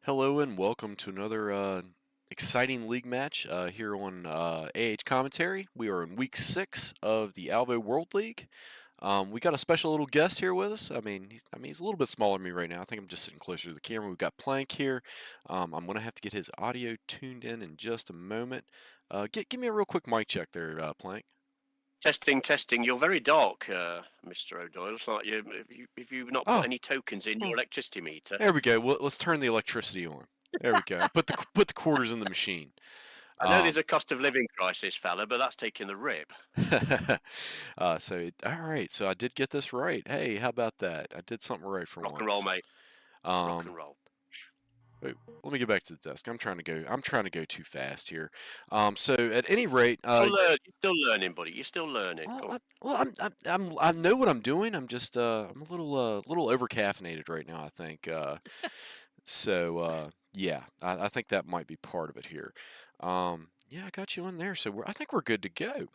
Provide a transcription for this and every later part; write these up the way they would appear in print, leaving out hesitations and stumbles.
Hello and welcome to another exciting league match here on AH Commentary. We are in week 6 of the Alvo World League. We got a special little guest here with us. He's a little bit smaller than me right now. I think I'm just sitting closer to the camera. We've got Plank here. I'm going to have to get his audio tuned in just a moment. Give me a real quick mic check there, Plank. Testing, testing. You're very dark, Mr. O'Doyle. It's like if you've not put any tokens in your electricity meter. There we go. Well, let's turn the electricity on. There we go. Put the quarters in the machine. I know there's a cost of living crisis, fella, but that's taking the rip. All right. So I did get this right. Hey, how about that? I did something right for once. Rock and roll, mate. Rock and roll. Wait, let me get back to the desk. I'm trying to go too fast here. So at any rate, you're still learning, buddy. You're still learning. I know what I'm doing. I'm just I'm a little over caffeinated right now, I think. Yeah, I think that might be part of it here. Yeah, I got you in there, so I think we're good to go.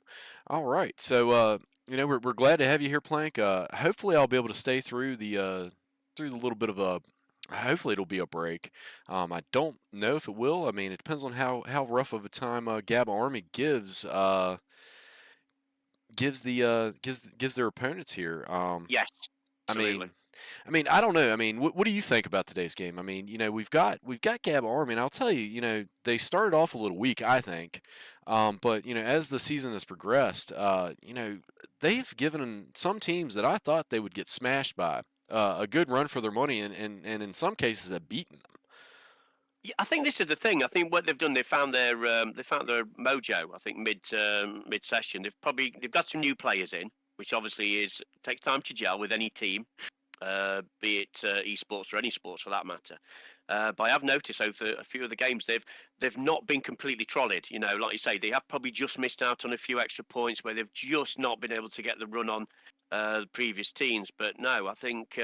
All right, so we're glad to have you here, Plank. Hopefully, I'll be able to stay through the little bit of a. Hopefully, it'll be a break. I don't know if it will. I mean, it depends on how rough of a time Gabba Army gives their opponents here. Yes. Absolutely. I mean, I don't know. I mean, what do you think about today's game? I mean, we've got Gabba Army, and I'll tell you, they started off a little weak, I think, but as the season has progressed, they've given some teams that I thought they would get smashed by a good run for their money, and in some cases have beaten them. Yeah, I think this is the thing. I think what they've done, they found their mojo. I think mid session, they've got some new players in, which obviously takes time to gel with any team. Be it esports or any sports for that matter. But I have noticed over a few of the games they've not been completely trolleyed. Like you say, they have probably just missed out on a few extra points where they've just not been able to get the run on the previous teams. But no, I think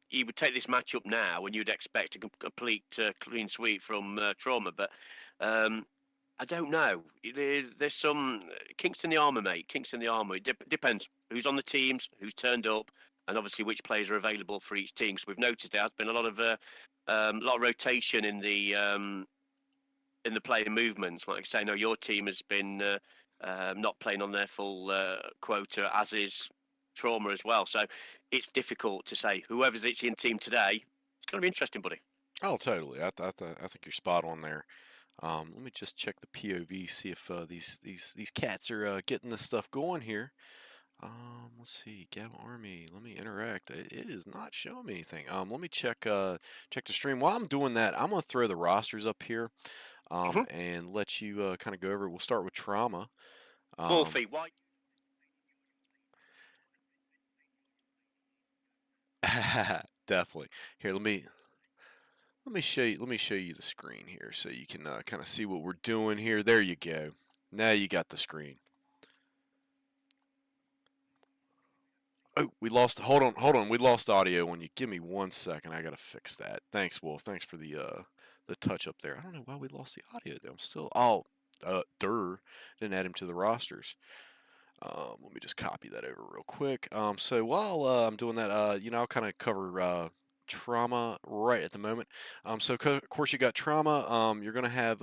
you would take this matchup now and you'd expect a complete clean sweep from TrauMa. But I don't know. There's some kinks in the armour, mate. Kinks in the armour. It depends who's on the teams, who's turned up, and obviously which players are available for each team. So we've noticed there has been a lot of rotation in the player movements. Like I say, no, your team has been not playing on their full quota, as is TrauMa as well. So it's difficult to say. Whoever's it's in team today, it's going to be interesting, buddy. Oh, totally. I think you're spot on there. Let me just check the POV, see if these cats are getting this stuff going here. Let's see, Gabba Army. Let me interact. It is not showing me anything. Let me check the stream. While I'm doing that, I'm gonna throw the rosters up here, and let you kind of go over it. We'll start with TrauMa. Wolfie, why? Definitely. Here, let me show you. Let me show you the screen here, so you can kind of see what we're doing here. There you go. Now you got the screen. Oh, we lost. Hold on. We lost audio on you. Give me 1 second. I gotta fix that. Thanks, Wolf. Thanks for the touch up there. I don't know why we lost the audio though. I'm still. Didn't add him to the rosters. Let me just copy that over real quick. So while I'm doing that, I'll kind of cover TrauMa right at the moment. So of course you got TrauMa. You're gonna have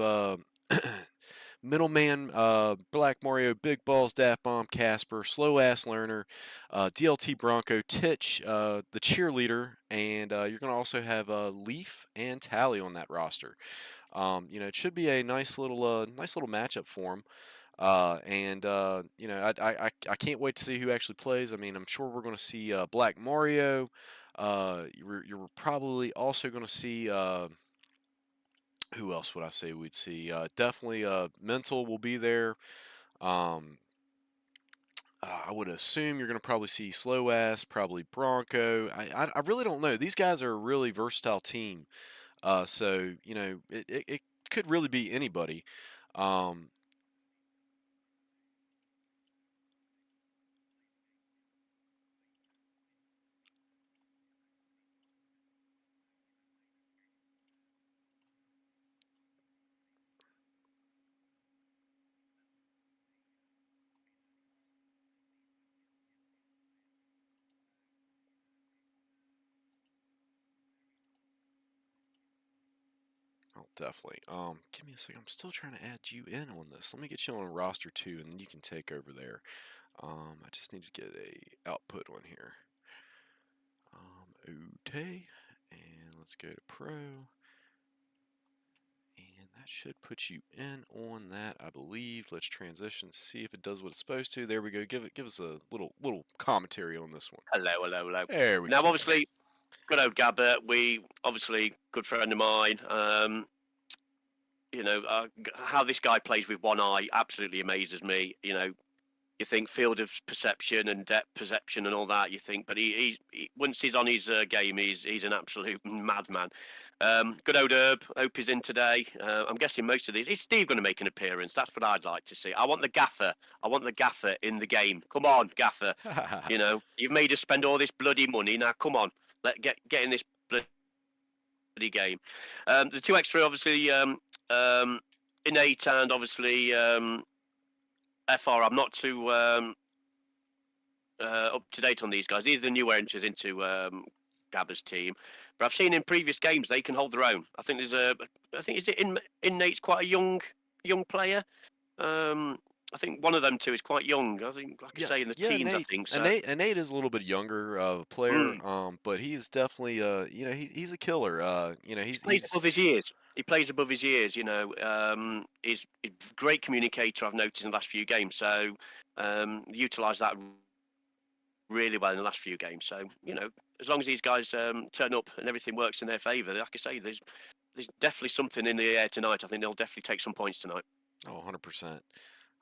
Middleman, Black Mario, Big Balls, Daft Bomb, Casper, Slow Ass Learner, DLT Bronco, Titch, the Cheerleader, and you're going to also have Leaf and Tally on that roster. It should be a nice little matchup for them. I can't wait to see who actually plays. I mean, I'm sure we're going to see Black Mario. You're probably also going to see. Who else would I say we'd see? Definitely Mental will be there. Um, I would assume you're going to probably see Slow Ass, probably Bronco. I really don't know. These guys are a really versatile team. So it could really be anybody. Um, oh, definitely. Give me a second. I'm still trying to add you in on this. Let me get you on a roster too, and then you can take over there. I just need to get a output on here. Okay, and let's go to Pro, and that should put you in on that, I believe. Let's transition, see if it does what it's supposed to. There we go. Give us a little commentary on this one. Hello, hello, hello. There we Now, go. obviously, good old Gabba. We obviously good friend of mine. How this guy plays with one eye absolutely amazes me. You think field of perception and depth perception and all that. You think, but he once he's on his game, he's an absolute madman. Good old Herb. Hope he's in today. I'm guessing most of these. Is Steve going to make an appearance? That's what I'd like to see. I want the gaffer. I want the gaffer in the game. Come on, gaffer. You've made us spend all this bloody money. Now, come on, get in this bloody game. The two extra, obviously, innate and obviously FR. I'm not too up to date on these guys. These are the new entries into Gabba's team, but I've seen in previous games they can hold their own. I think is it innate's quite a young player. Um, I think one of them two is quite young. I think, like I Yeah, say, in the yeah, teens. I Nate. think so. Nate is a little bit younger player, Mm. but he is definitely he's a killer. He plays He's above his years. He plays above his years. He's a great communicator. I've noticed in the last few games. So utilise that really well in the last few games. So as long as these guys turn up and everything works in their favour, like I say, there's definitely something in the air tonight. I think they'll definitely take some points tonight. oh 100%.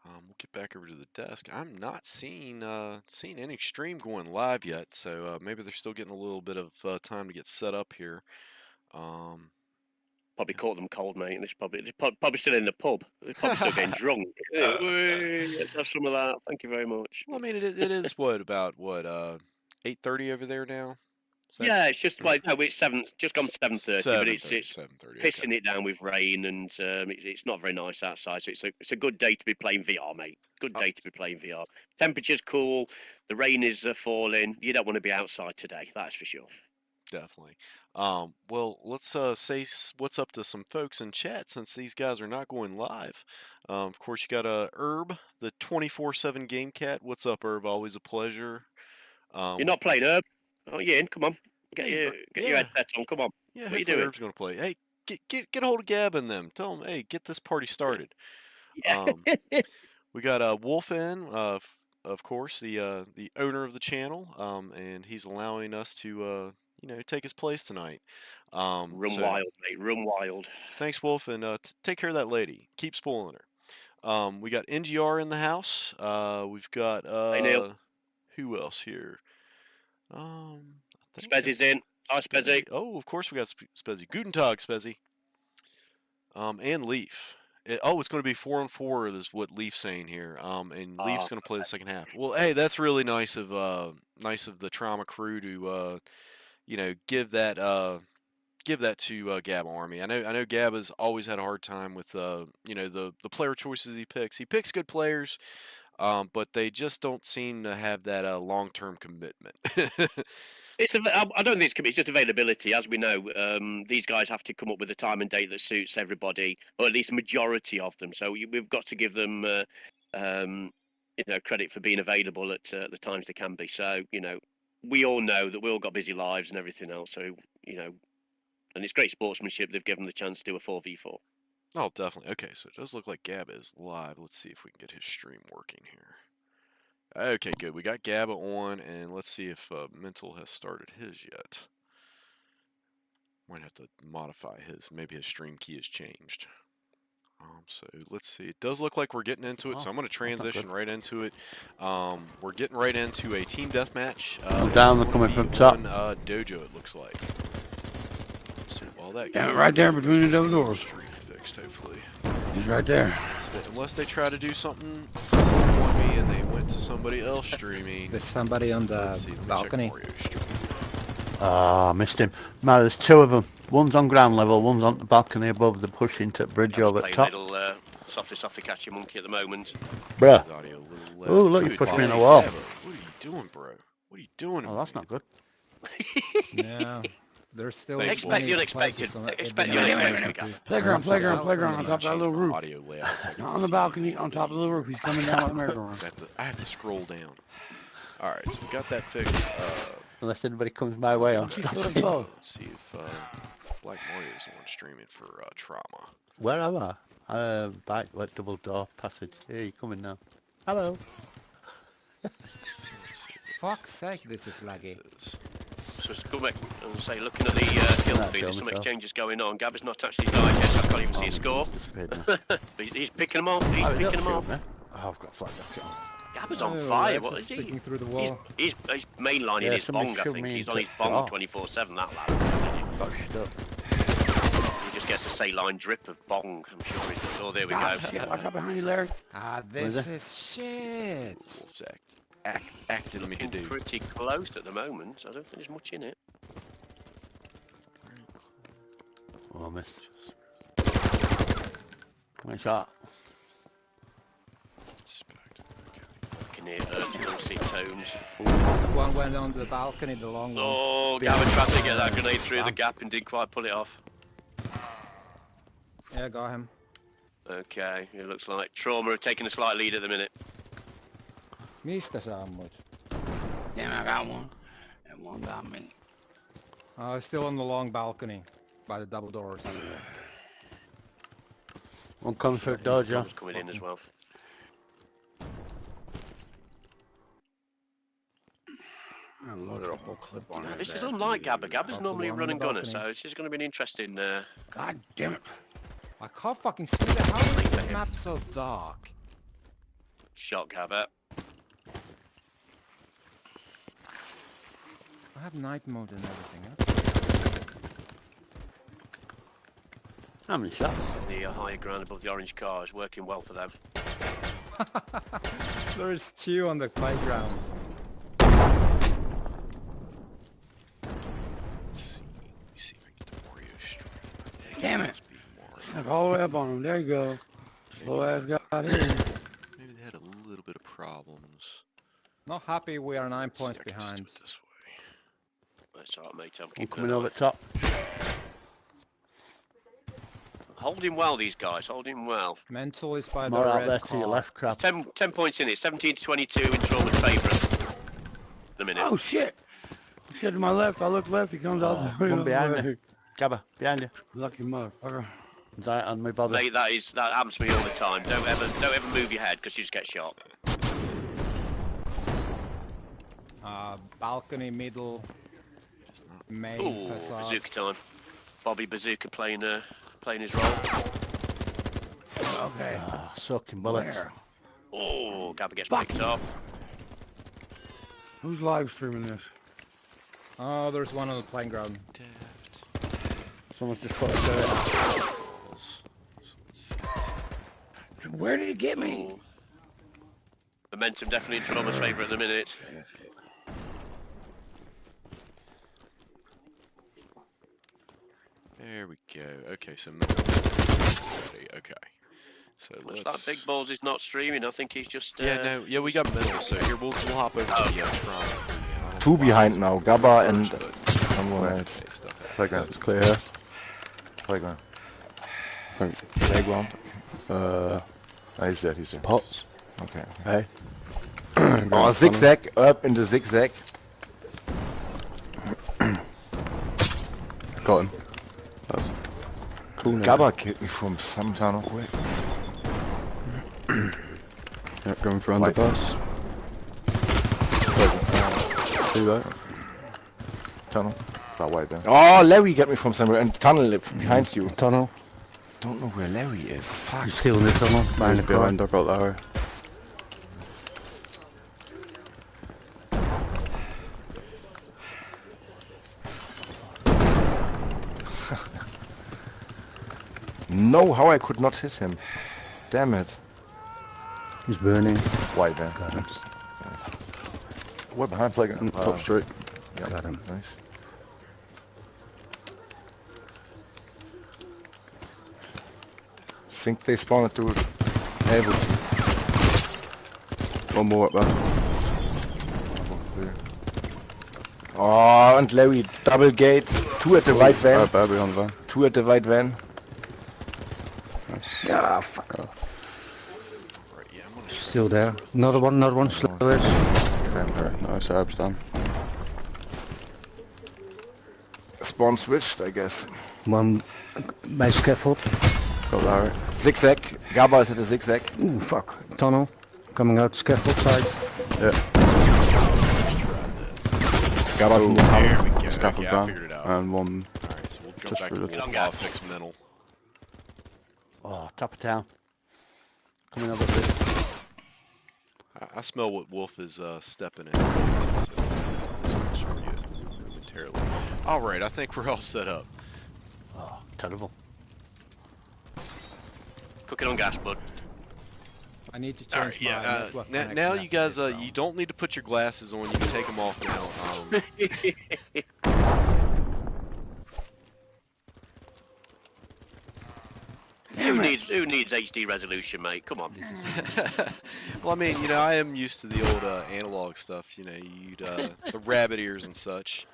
We'll get back over to the desk. I'm not seeing any stream going live yet, so maybe they're still getting a little bit of time to get set up here. Um, Probably caught them cold, mate. And they're probably still in the pub. They're probably still getting drunk. Let's have some of that. Thank you very much. well, I mean, it is what 8:30 over there now. Is that Yeah, it's just well, no, it's just gone 7:30, but 7:30? it's 7:30. Okay. pissing it down with rain, and it's not very nice outside. So it's a good day to be playing VR, mate. Good day to be playing VR. Temperature's cool. The rain is falling. You don't want to be outside today. That's for sure. Definitely. Well, let's say what's up to some folks in chat since these guys are not going live. Of course, you got Herb, the 24/7 Game Cat. What's up, Herb? Always a pleasure. You're We not playing Herb. Oh, yeah, in. Come on. hey, Get your yeah, headset on. Come on. yeah. What are you Hopefully, doing? Herb's gonna play. Hey, get a hold of Gab and them. Tell them, hey, get this party started. Yeah. Um, we got Wolf in, of course, the owner of the channel, and he's allowing us to take his place tonight. Run So wild, mate. Run wild. thanks, Wolf, and take care of that lady. Keep spoiling her. We got NGR in the house. We've got Hey, Neil. who else here? I think Spez is that's in. Hi, Spezzy. Spezzy. Oh, of course we got Spezzy. Guten Tag, Spezzy. And Leaf. It's going to be 4-on-4 is what Leaf's saying here. And Leaf's Ah, going to play the second half. Well, hey, that's really nice of the TrauMa crew to give that to Gabba Army. I know Gabba's always had a hard time with the player choices he picks. He picks good players, but they just don't seem to have that long-term commitment. I don't think it's just availability. As we know, these guys have to come up with a time and date that suits everybody, or at least majority of them. So we've got to give them, credit for being available at the times they can be. So we all know that we all got busy lives and everything else. So and it's great sportsmanship. They've given them the chance to do a 4v4. Oh, definitely. Okay, so it does look like Gabba is live. Let's see if we can get his stream working here. Okay, good. We got Gabba on, and let's see if Mental has started his yet. Might have to modify his. Maybe his stream key has changed. So let's see. It does look like we're getting into it, so I'm going to transition right into it. We're getting right into a team deathmatch. Down, they're coming from top. Dojo, it looks like. So while that Yeah, right there between the double doors. Streak fixed, hopefully. He's right there. Unless they try to do something on me and they went to somebody else streaming. There's somebody on the balcony. Ah, missed him. Man, there's two of them. One's on ground level, one's on the balcony above the push into the bridge over the top. Little, softly catch your monkey at the moment. Bruh. Oh, look, you pushed me in the wall. What are you doing, bro? What are you doing? Oh, that's not good. Yeah. There's still expect the unexpected. Expect the unexpected. Playground on top of that little roof. Audio layout. On the balcony, on top of the little roof. He's coming down like a merry-go-round. I have to scroll down. Alright, so we got that fixed. Unless anybody comes my way, I'll stop. Let's see if Black Mario's the one streaming for TrauMa. Where am I? Back, like double door passage. Here, you coming now. Hello. Fuck's sake, this is laggy. So let's go back and say, looking at the kill feed, there's some exchanges going on. Gabba's not actually died yet, so I can't even see a score. But he's picking them off. He's picking them off. Oh, I've got a flat jacket on. Gabba's on fire. What is he? Through the wall. He's mainlining his bong, I think. He's on his bong 24/7, that lad. Got stuck. He just gets a saline drip of bong, I'm sure he does. Oh, there we go. Shit, watch out behind you, Larry. Ah, this is shit. Wolf's acting me to do. Pretty close at the moment. I don't think there's much in it. Oh, I missed. Nice shot. Can hear juicy tones. One went on the balcony, the long one. Oh, Gabba tried to get that grenade through the gap and didn't quite pull it off. Yeah, got him. Okay, it looks like TrauMa are taking a slight lead at the minute. Mistä sä ammut? Damn, I got one. And one got me. Still on the long balcony by the double doors. One comes for Dojo. One's coming in as well. I loaded a whole clip on it. This is unlike Gabba. Gabba's normally a run and gunner, so it's just going to be an interesting... God damn it. I can't fucking see the how is this map so dark? shot, Gabba. I have night mode and everything, huh? How many shots? The higher ground above the orange car is working well for them. There is two on the playground. Let's see if I get the Mario stream. Damn it! Snuck all the way up on him. There you go. Slow ass got here. Maybe they had a little bit of problems. Not happy we are 9 Let's see, points I can just do behind. it this way. That's alright, mate. I'm I'm keeping coming an over eye. the top. Hold him well, these guys. Hold him well. Mental is by More the out red there car. to your left, crap. 10 points in it. 17 to 22 in TrauMa's favourite. The minute. Oh shit! Shit to my left. I look left. He comes out the One behind you. Gabba, behind you. Lucky motherfucker. Is that on my body? Mate, that happens to me all the time. Don't ever move your head because you just get shot. Balcony, middle, main, Ooh, facade. bazooka time. Bobby Bazooka playing his role. Okay. Ah, soaking bullets. Where? Oh, Gabba gets Fuck. picked off. Who's live streaming this? Oh, there's one on the playing ground. Someone's just put a Where did he get me? Oh. Momentum definitely in TrauMa's favour at the minute. There we go. Okay, so okay. So Looks let's. like Big Balls is not streaming. I think he's just. Yeah, we got middle. So here we'll hop over to the TrauMa. Two behind now, Gabba and But someone else. okay, stuff happens. Playground, it's clear here. Playground. Playground. He's there, he's there. Pots. Okay. Hey. Oh, zigzag, up in the zigzag. Got him. That's cool. Now. Gabba killed me from some tunnel. Yep, going for Like- underpass. Too low. Tunnel. That way there. Oh, Larry got me from somewhere and tunnel behind you. Tunnel. don't know where Larry is. Fuck. He's still in the tunnel, behind the car. behind Dugout Larry. No, how I could not hit him. Damn it. He's burning. White van. Got him. What behind playground? Top straight. Yeah. Got him. Nice. Think they spawned to Alvo. One more up there. Oh, and Larry, double gates. 2 at the right van. Right there behind the van. 2 at the right van. Nice. Yeah, fuck. Right, yeah, I'm gonna Still there. Another one, slowest. Nice, Herb's down. Spawn switched, I guess. One by scaffold. Got Larry. Zigzag. Gabba is at the zigzag. Ooh, fuck. Tunnel. Coming out scaffold side. Yeah. Gabba's in the There tunnel. we go. Scaffold Okay, I down. figured it out. And one. Alright, so we'll jump Just back to through the the Wolf. I'll fix mental. Oh, top of town. Coming up a bit. I smell what Wolf is stepping in. So, switch for you momentarily. Alright, I think we're all set up. Oh, terrible. Cooking on gas, bud. I need to change Alright, my yeah. network Now connection you guys, after this you round. don't need to put your glasses on. You can take them off now. Who needs HD resolution, mate? Come on. Well, I mean, you know, I am used to the old analog stuff. You know, you'd the rabbit ears and such.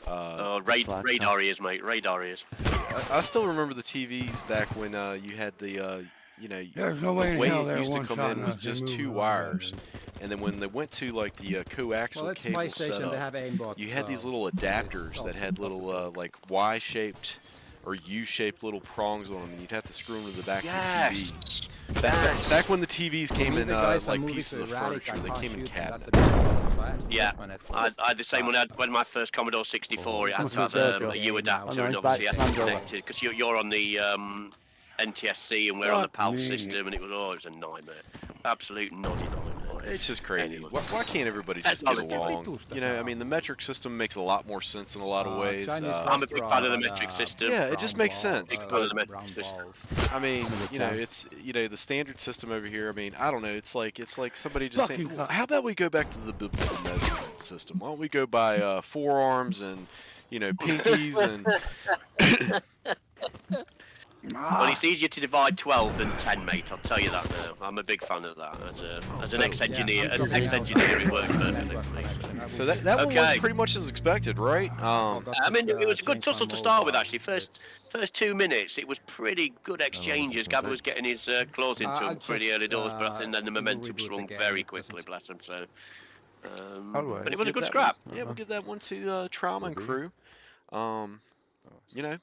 Radar ears, mate. Radar ears. I still remember the TVs back when you had the, you know, There's no way the in way hell it they're used to one come shot in was enough to just move 2 around. wires, and then when they went to like the coaxial Well, it's cable PlayStation, they setup, have aimbot. you had these so little adapters it's that had little like Y-shaped or U-shaped little prongs on them, and you'd have to screw them to the back of the Yes. TV. Back when the TVs came Me, in the guys are like moving pieces to of the radic, furniture, I they can't came in shoot them, that's the cabinets. problem, so I had to Yeah. switch my network. I had the same when I had my first Commodore 64. It had to have a U adapter, and obviously it had to be connected because you're on the NTSC and we're on the Fuck PAL me. system, and it was a nightmare. Absolute noddy nightmare. It's just crazy. Anyway. Why can't everybody That's just get not along? You know, I mean, the metric system makes a lot more sense in a lot of ways. Chinese I'm a big fan of the restaurant, metric system. Yeah, it just makes sense. Big fan But of the metric brown system. balls. I mean, you know, it's the standard system over here. I mean, I don't know. It's like somebody just saying, Fucking well, how about we go back to the biblical measurement system? Why don't we go by forearms and pinkies and Well, it's easier to divide 12 than 10, mate. I'll tell you that now. I'm a big fan of that. As an ex-engineer, I'm dropping out ex-engineer, it works of the perfectly. network connection. I so will- that one Okay. went pretty much as expected, right? I mean, it was a good change my tussle to start with, mobile. actually. First 2 minutes, it was pretty good exchanges. Gabba was getting his claws into I'll him pretty just, early doors, but I think then the we'll momentum reboot swung again, very it quickly, doesn't- bless him. So, Alright. but it was a Give good that scrap. one- yeah, we'll give that one to the TrauMa and crew. You know,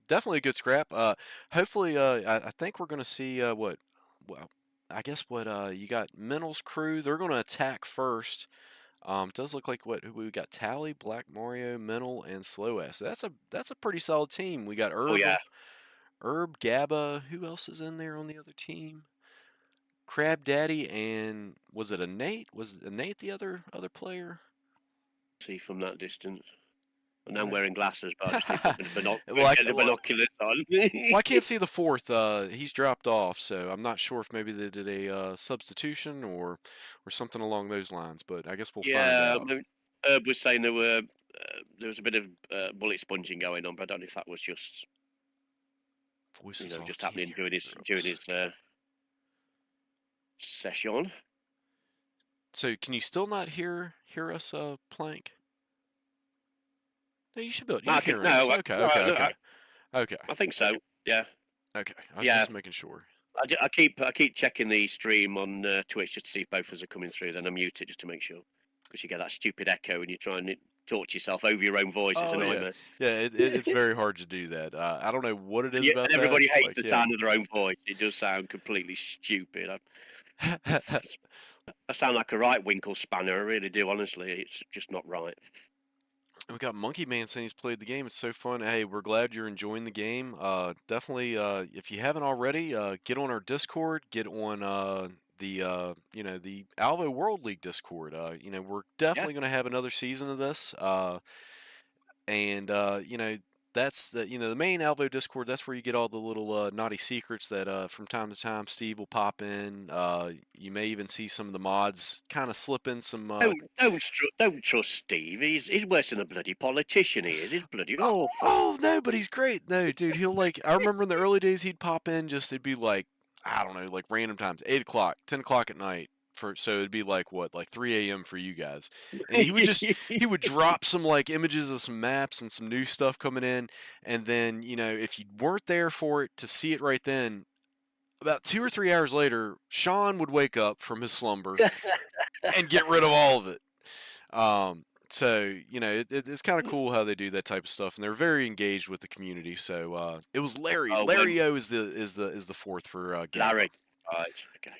definitely a good scrap. Hopefully, I think we're going to see well, I guess what you got Mental's crew. They're going to attack first. It does look like who we got: Tally, Black Mario, Mental, and Slow Ass. So that's a pretty solid team. We got Oh, yeah. Herb, Gabba. Who else is in there on the other team? Crab Daddy, and was it a Nate? Was Nate the other player? See from that distance. And I'm wearing glasses, but I just need the Well, the binoculars on. Well, I can't see the fourth. He's dropped off, so I'm not sure if maybe they did a substitution or something along those lines. But I guess we'll find out. Herb was saying there was a bit of bullet sponging going on, but I don't know if that was just Voices off just happening during his keystrokes. session. So can you still not hear us, Plank? No, you should be able to hear us. Okay. I think so. Yeah. Okay. I was Yeah. just making sure. I keep checking the stream on Twitch just to see if both of us are coming through. Then I mute it just to make sure, because you get that stupid echo and you try and talk to yourself over your own voice. It's a nightmare. Yeah, it's very hard to do that. I don't know what it is about And everybody that. hates the sound of their own voice. It does sound completely stupid. I sound like a right winkle spanner. I really do. Honestly, it's just not right. We got Monkey Man saying he's played the game. It's so fun. Hey, we're glad you're enjoying the game. Definitely, if you haven't already, get on our Discord. Get on the Alvo World League Discord. We're definitely going to have another season of this. And that's the main Alvo Discord. That's where you get all the little naughty secrets that from time to time Steve will pop in. You may even see some of the mods kind of slip in some. Don't trust Steve. He's worse than a bloody politician. He is. He's bloody awful. Oh no, but he's great. No, dude, he'll like. I remember in the early days he'd pop in. Just it'd be like I don't know, like random times, 8 o'clock, 10 o'clock at night. So it'd be like what, like 3 a.m. for you guys, and he would drop some like images of some maps and some new stuff coming in, and then if you weren't there for it to see it right then, about 2 or 3 hours later, Sean would wake up from his slumber and get rid of all of it. So it's kind of cool how they do that type of stuff, and they're very engaged with the community. So it was Larry. Larry O is the fourth for Gabba. Larry. Right. Okay.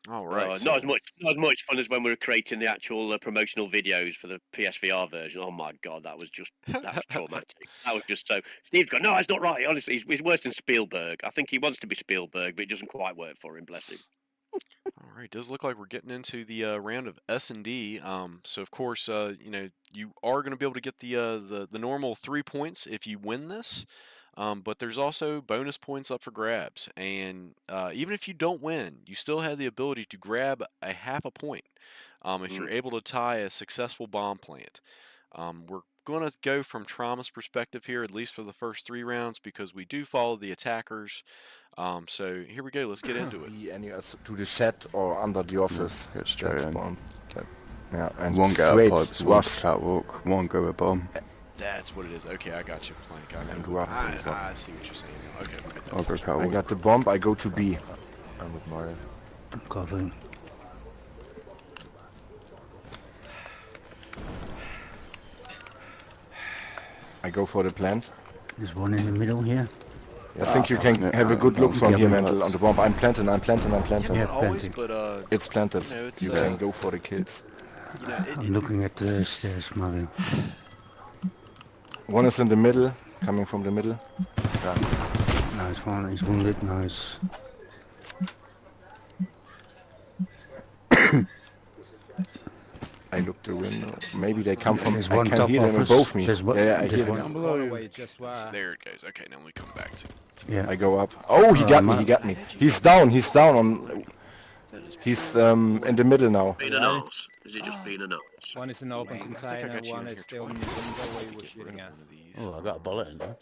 All right. Not as much fun as when we were creating the actual promotional videos for the PSVR version. Oh my god, that was traumatic. That was just so. Steve's gone. No, that's not right. Honestly, he's worse than Spielberg. I think he wants to be Spielberg, but it doesn't quite work for him. Bless him. All right, does look like we're getting into the round of S&D. So of course, you are going to be able to get the normal 3 points if you win this. But there's also bonus points up for grabs, and even if you don't win, you still have the ability to grab a half a point if you're able to tie a successful bomb plant. We're going to go from TrauMa's perspective here, at least for the first 3 rounds, because we do follow the attackers. So here we go. Let's get into it. To the shed or under the office. Get straight in. Yeah, and one get straight out pipes, one catwalk, one go a bomb. That's what it is. Okay, I got you, Plank. I see what you're saying now. Okay, we'll get that. I'll go catwalk. I got the bomb, I go to B. I'm with Mario. Covering. I go for the plant. There's one in the middle here. I think you can have a good look from here, Mental, on the bomb. I'm planting. Yeah, Yeah, not always, planting. but it's planted. it's, You can go for the kills. I'm looking at the stairs, Mario. One is in the middle, coming from the middle. Nice one, he's wounded, nice. I look the window. Maybe they come from. There's I one can top hear them in office. both me. There's one- Yeah, I there's hear one them. Below you. Wait, just there it goes. Okay, now we come back to Yeah. I go up. Oh, he got me. He got me. He's down. He's down on. He's in the middle now. Being an arse? Is it just being an arse? one is an open I container, got you one in is here still in the twice. window where you were Get rid shooting of at. one of these. Oh, I got a bullet in there.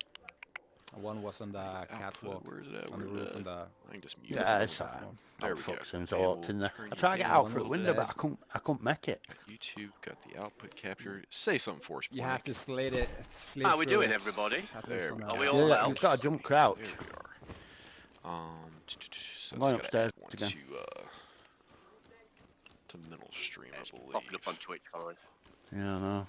And one was on the catwalk, Where is it at? on the Where is roof, it and at? the... I can just mute Yeah, it. it's alright. There we go. Fuck, since I Okay, walked we'll in there. turn I you tried to get down out one through the of window, those. but I couldn't make it. Got YouTube, got the output capture. Say something for us, You Plank. have to slid it. Slid How are we through doing, it. everybody? There we Are go. we Yeah, all well? you've got to jump crouch. There we are. So I'm going it's gotta upstairs add one again. to mental stream, I It's believe. popping up on Twitch, fine. Yeah, I know.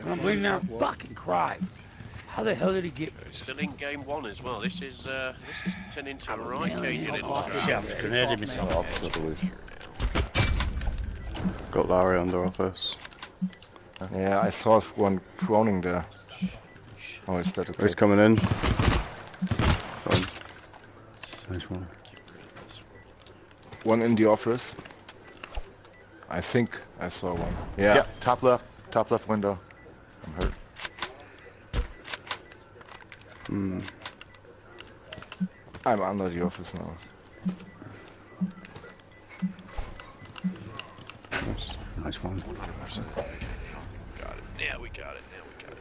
I'm bleeding out fucking cry. How the hell did he get... Still in game 1 as well. This is turning into a right cagey little Yeah, crowd. I was grenading myself. Office, I believe. Got Larry under office. Yeah, I saw one proning there. Oh, is that okay? He's coming in. Nice one. One in the office. I think I saw one. Yeah. Yep, top left window. I'm hurt. I'm under the office now. Nice. Nice one. 100%. Okay, got it. Yeah, we got it.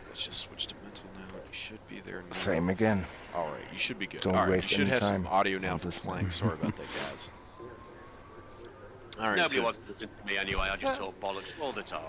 Let's just switch to mental now. You should be there now. Same again. All right, you should be good. Don't All right, waste you should any have some time audio now on from this Plank. Sorry about that, guys. All right, Nobody so wants to listen to me anyway. I just talk bollocks all the time.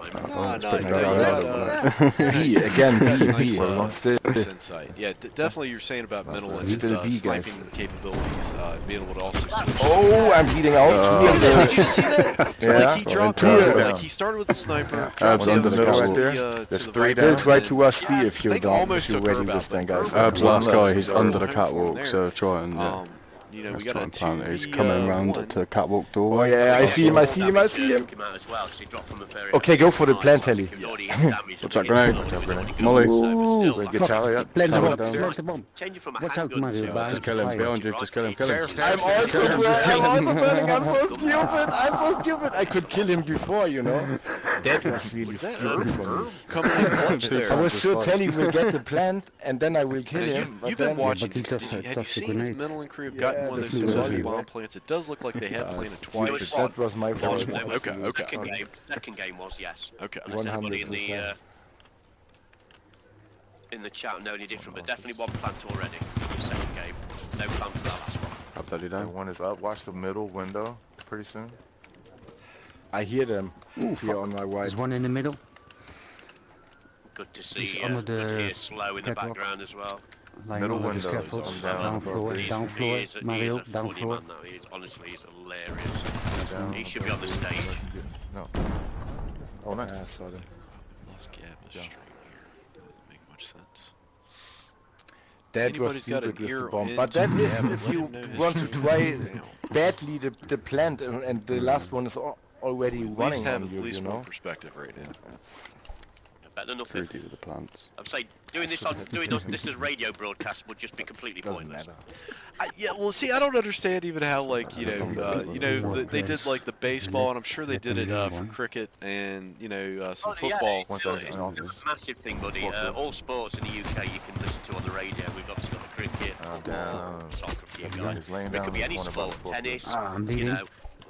B again. B. Still. insight. Yeah, definitely. You're saying about mental and his Still B, sniping guys. capabilities, being able to also switch. Oh, I'm bleeding out. Did you see that? Yeah. Like he dropped. Two of them. Like he started with the sniper. Abs dropped under the the other middle to right the, there. to There's the three right down. Still try to rush B if I you're think down. almost If you're took her ready about this then, that. guys. Herb Abs last guy, he's Herb under the from catwalk, there. so try and... Yeah. You know, we Let's got try a and plan it. He's 2v1. coming round to the catwalk door. Oh yeah, I see him, I see him, I see him. Took him out as well, 'cause he dropped from a very Okay, heavy go for the height, plant so I think heli. he was already hit damage Watch and that grenade. he was already good, Molly. so, but still, We'll like, get Charlie up. Plant the Charlie bomb. down. Plant the bomb. changing from a Watch out, handgun Mario. to Bye. Just kill him, Fire. behind you, just kill him, kill him. I'm also burning, I'm also burning, I'm so stupid, I'm so stupid. I could kill him before, you know. That was really stupid for me. Coming in clutch there. I was sure Telly will get the plant and then I will kill Now, him. you've been watching. but he does Have you the seen if grenade. Mental and crew have gotten Yeah, one of the those flu successful volley, bomb right? plants? It does look like they have planted twice. That was my fault. Okay. Second game was, yes. 100%. Unless anybody in the chat know any different, but definitely one plant already. The second game, no plan for that last one. I'll tell you That down. one is up. Watch the middle window pretty soon. I hear them here on my right. There's one in the middle. Good to see. He's under Good to the hear Slow in the catwalk. background as well. Lying Middle on the window. scaffolds. I'm down. Down floor. He's- Down floor. Mario. Down funny floor. man, though. Honestly, he's hilarious. Down. He should be on the stage. No. Oh, nice. Yeah, I saw them. Lost Gabba straight here. Doesn't make much sense. That Anybody's was got an stupid with the ear bomb. in But to that is Gabba, if let you him know his want to shooting try is down. badly the plant and the last one is already At least running have on at you, least you one know. perspective right now. Better than nothing. Greedy with the plants. I'd say doing this as radio broadcast would just be completely Doesn't pointless. matter. Yeah, well, see, I don't understand even how, like, they did like the baseball, and I'm sure they did it for cricket and some football. Yeah, it's a massive thing, buddy. All sports in the UK you can listen to on the radio. We've obviously got the cricket, football, soccer for you guys. He's laying It down could be in the any corner by the sport, foot. tennis. I'm You leading. know,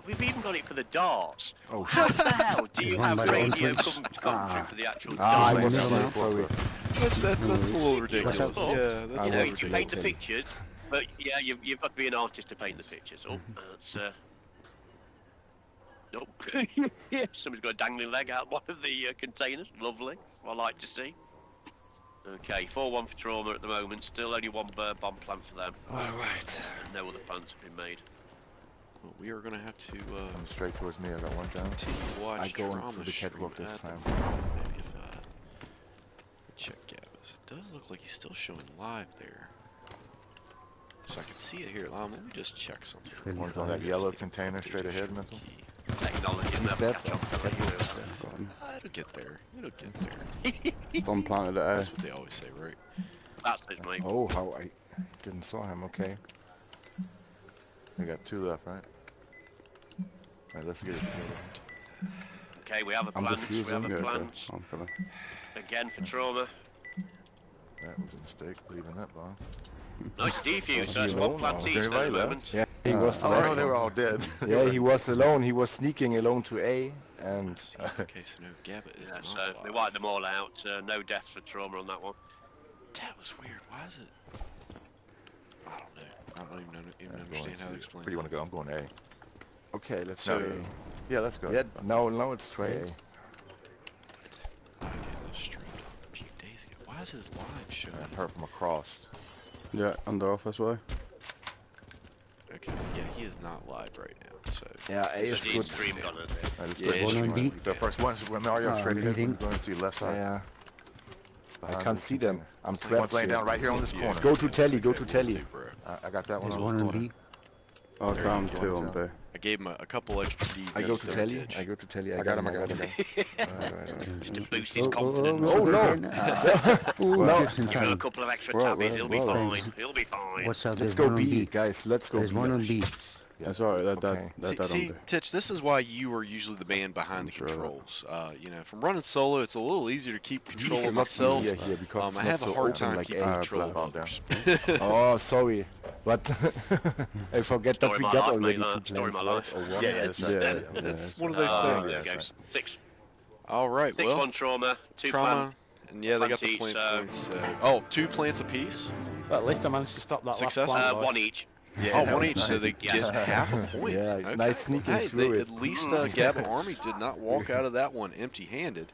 we've even got it for the darts. Oh, How the hell do you One have by the radio entrance. commentary for the actual Ah, I darts? was Middle sorry. That's a little ridiculous. out. Yeah, that's I You know, a was you little can paint the ridiculous. pictures, but yeah, you've got to be an artist to paint the pictures. Oh, that's nope. Somebody's got a dangling leg out one of the containers. Lovely. I like to see. Okay, 4-1 for TrauMa at the moment. Still only one bomb plant for them. All right. No other plans have been made. Well, we are gonna have to coming straight towards me. I got one down. continue to watch I go TrauMa into the catwalk stream this at the time. moment. Maybe if, check Gabba's. It does look like he's still showing live there. So I can see it here. Let me just check something. One's on that yellow container straight ahead, Mental. Technology will Is never that catch up to that. It'll get there. It'll get there. Bomb planted at That's A. what they always say, right? That's his mate. Oh, how I didn't saw him. Okay. We got two left, right? All right, let's get it. Okay, we have a I'm plant. We have defusing. a Yeah, okay. plant. I'm gonna. Again for TrauMa. That was a mistake, leaving that bomb. Nice defuse. Was So he it's one alone plant or was each there at the anybody left? moment. Yeah, he was the Oh, last no, they one. were all dead. Yeah, he was alone. He was sneaking alone to A, and Let's see. Okay, so no, Gabba is Yeah, not so they alive. wiped them all out. No deaths for TrauMa on that one. That was weird. Why is it? I don't know. I don't even understand how to explain Where do you want to go? I'm going A. okay, let's So- go. Yeah, let's go. Yeah, now it's try A. Okay, that was streamed a few days ago. Why is his live showing? I heard from across. Yeah, under office way. Okay, yeah, he is not live right now, so... Yeah, A is So good. the stream gone, isn't it? All right, let's Yeah, go. it's One on B. The first one's when Mario straight ahead. leading. We're going to your left side. Yeah, I behind can't the see them. container. I'm One's trapped laying here. down right here on this corner. Go to telly, go to telly. Bro. I got that one There's on one the on corner. B. Oh, There down you go, two on Joe. B. I gave him a couple extra D. I go to telly. Ditch. I go to telly. I got him. I got already. him. Just to boost his Oh, confidence. Oh, no. Oh, just in Give him a time. couple of extra Well, tabbies. He'll be well, fine. He'll be fine. What's out? Let's There's go one on B, guys. Let's go There's B. one on B. That's alright, they're Okay. dead. They're dead on See, B. Titch, this is why you are usually the man behind the Sure. controls. From running solo, it's a little easier to keep control It's of a lot myself. easier here because it's I not have a so hard open time like keeping A. control of Calm down. others. Oh, sorry, but I forget that Story we of my got life, already mate, two that. Story of plans, my right? life. Or one? Yeah, It's one of those There things. we go. Yes. All right, 6-1 well, TrauMa. Two TrauMa, plant. and yeah, they got the plant plant each, points. 2 plants apiece. But at least I managed to stop that Success? last plant. One each. Yeah, One each, so they Yeah. get half a point. Yeah, Okay. nice sneaking Hey, through it. at least Gabba Army did not walk out of that one empty-handed.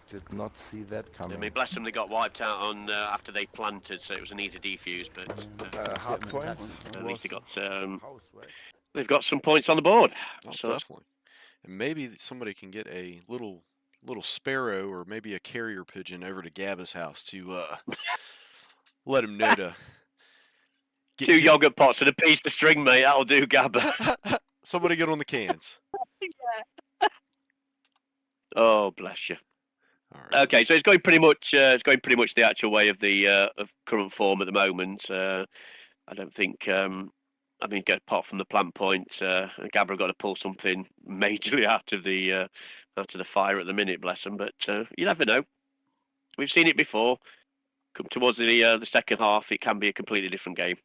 Did not see that I coming. mean, bless them, they got wiped out on after they planted, so it was an easy defuse. But Hard point. at least they got House, right? they've got some points on the board. Oh, So definitely. And maybe somebody can get a little sparrow or maybe a carrier pigeon over to Gabba's house to let him know to 2 yogurt pots and a piece of string, mate. That'll do, Gabba. Somebody get on the cans. Oh, bless you. All right, Okay, so it's going pretty much the actual way of the of current form at the moment. I don't think. I mean, apart from the plant point, Gabba got to pull something majorly out of the fire at the minute, bless them. But you never know. We've seen it before. Come towards the second half, it can be a completely different game.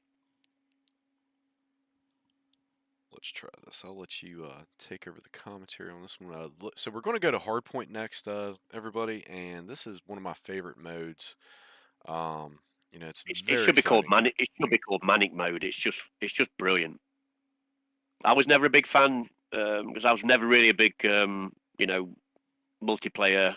let's try this. I'll let you take over the commentary on this one. So we're going to go to hardpoint next, everybody, and this is one of my favorite modes. You know, It very should be called exciting. manic. It should be called manic mode. It's just brilliant. I was never a big fan because I was never really a big multiplayer.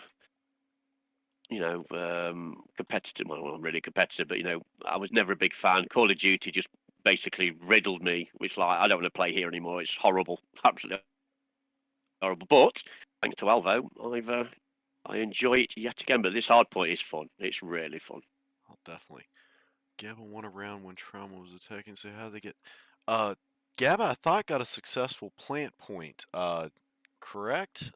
Competitive. Well, I'm really competitive, but I was never a big fan. Call of Duty just basically riddled me. It's like I don't want to play here anymore. It's horrible, absolutely horrible. But thanks to Alvo, I enjoy it yet again. But this hardpoint is fun. It's really fun. Oh, definitely. Gabba won a round when TrauMa was attacking. So how they get? Gabba, I thought got a successful plant point. Correct.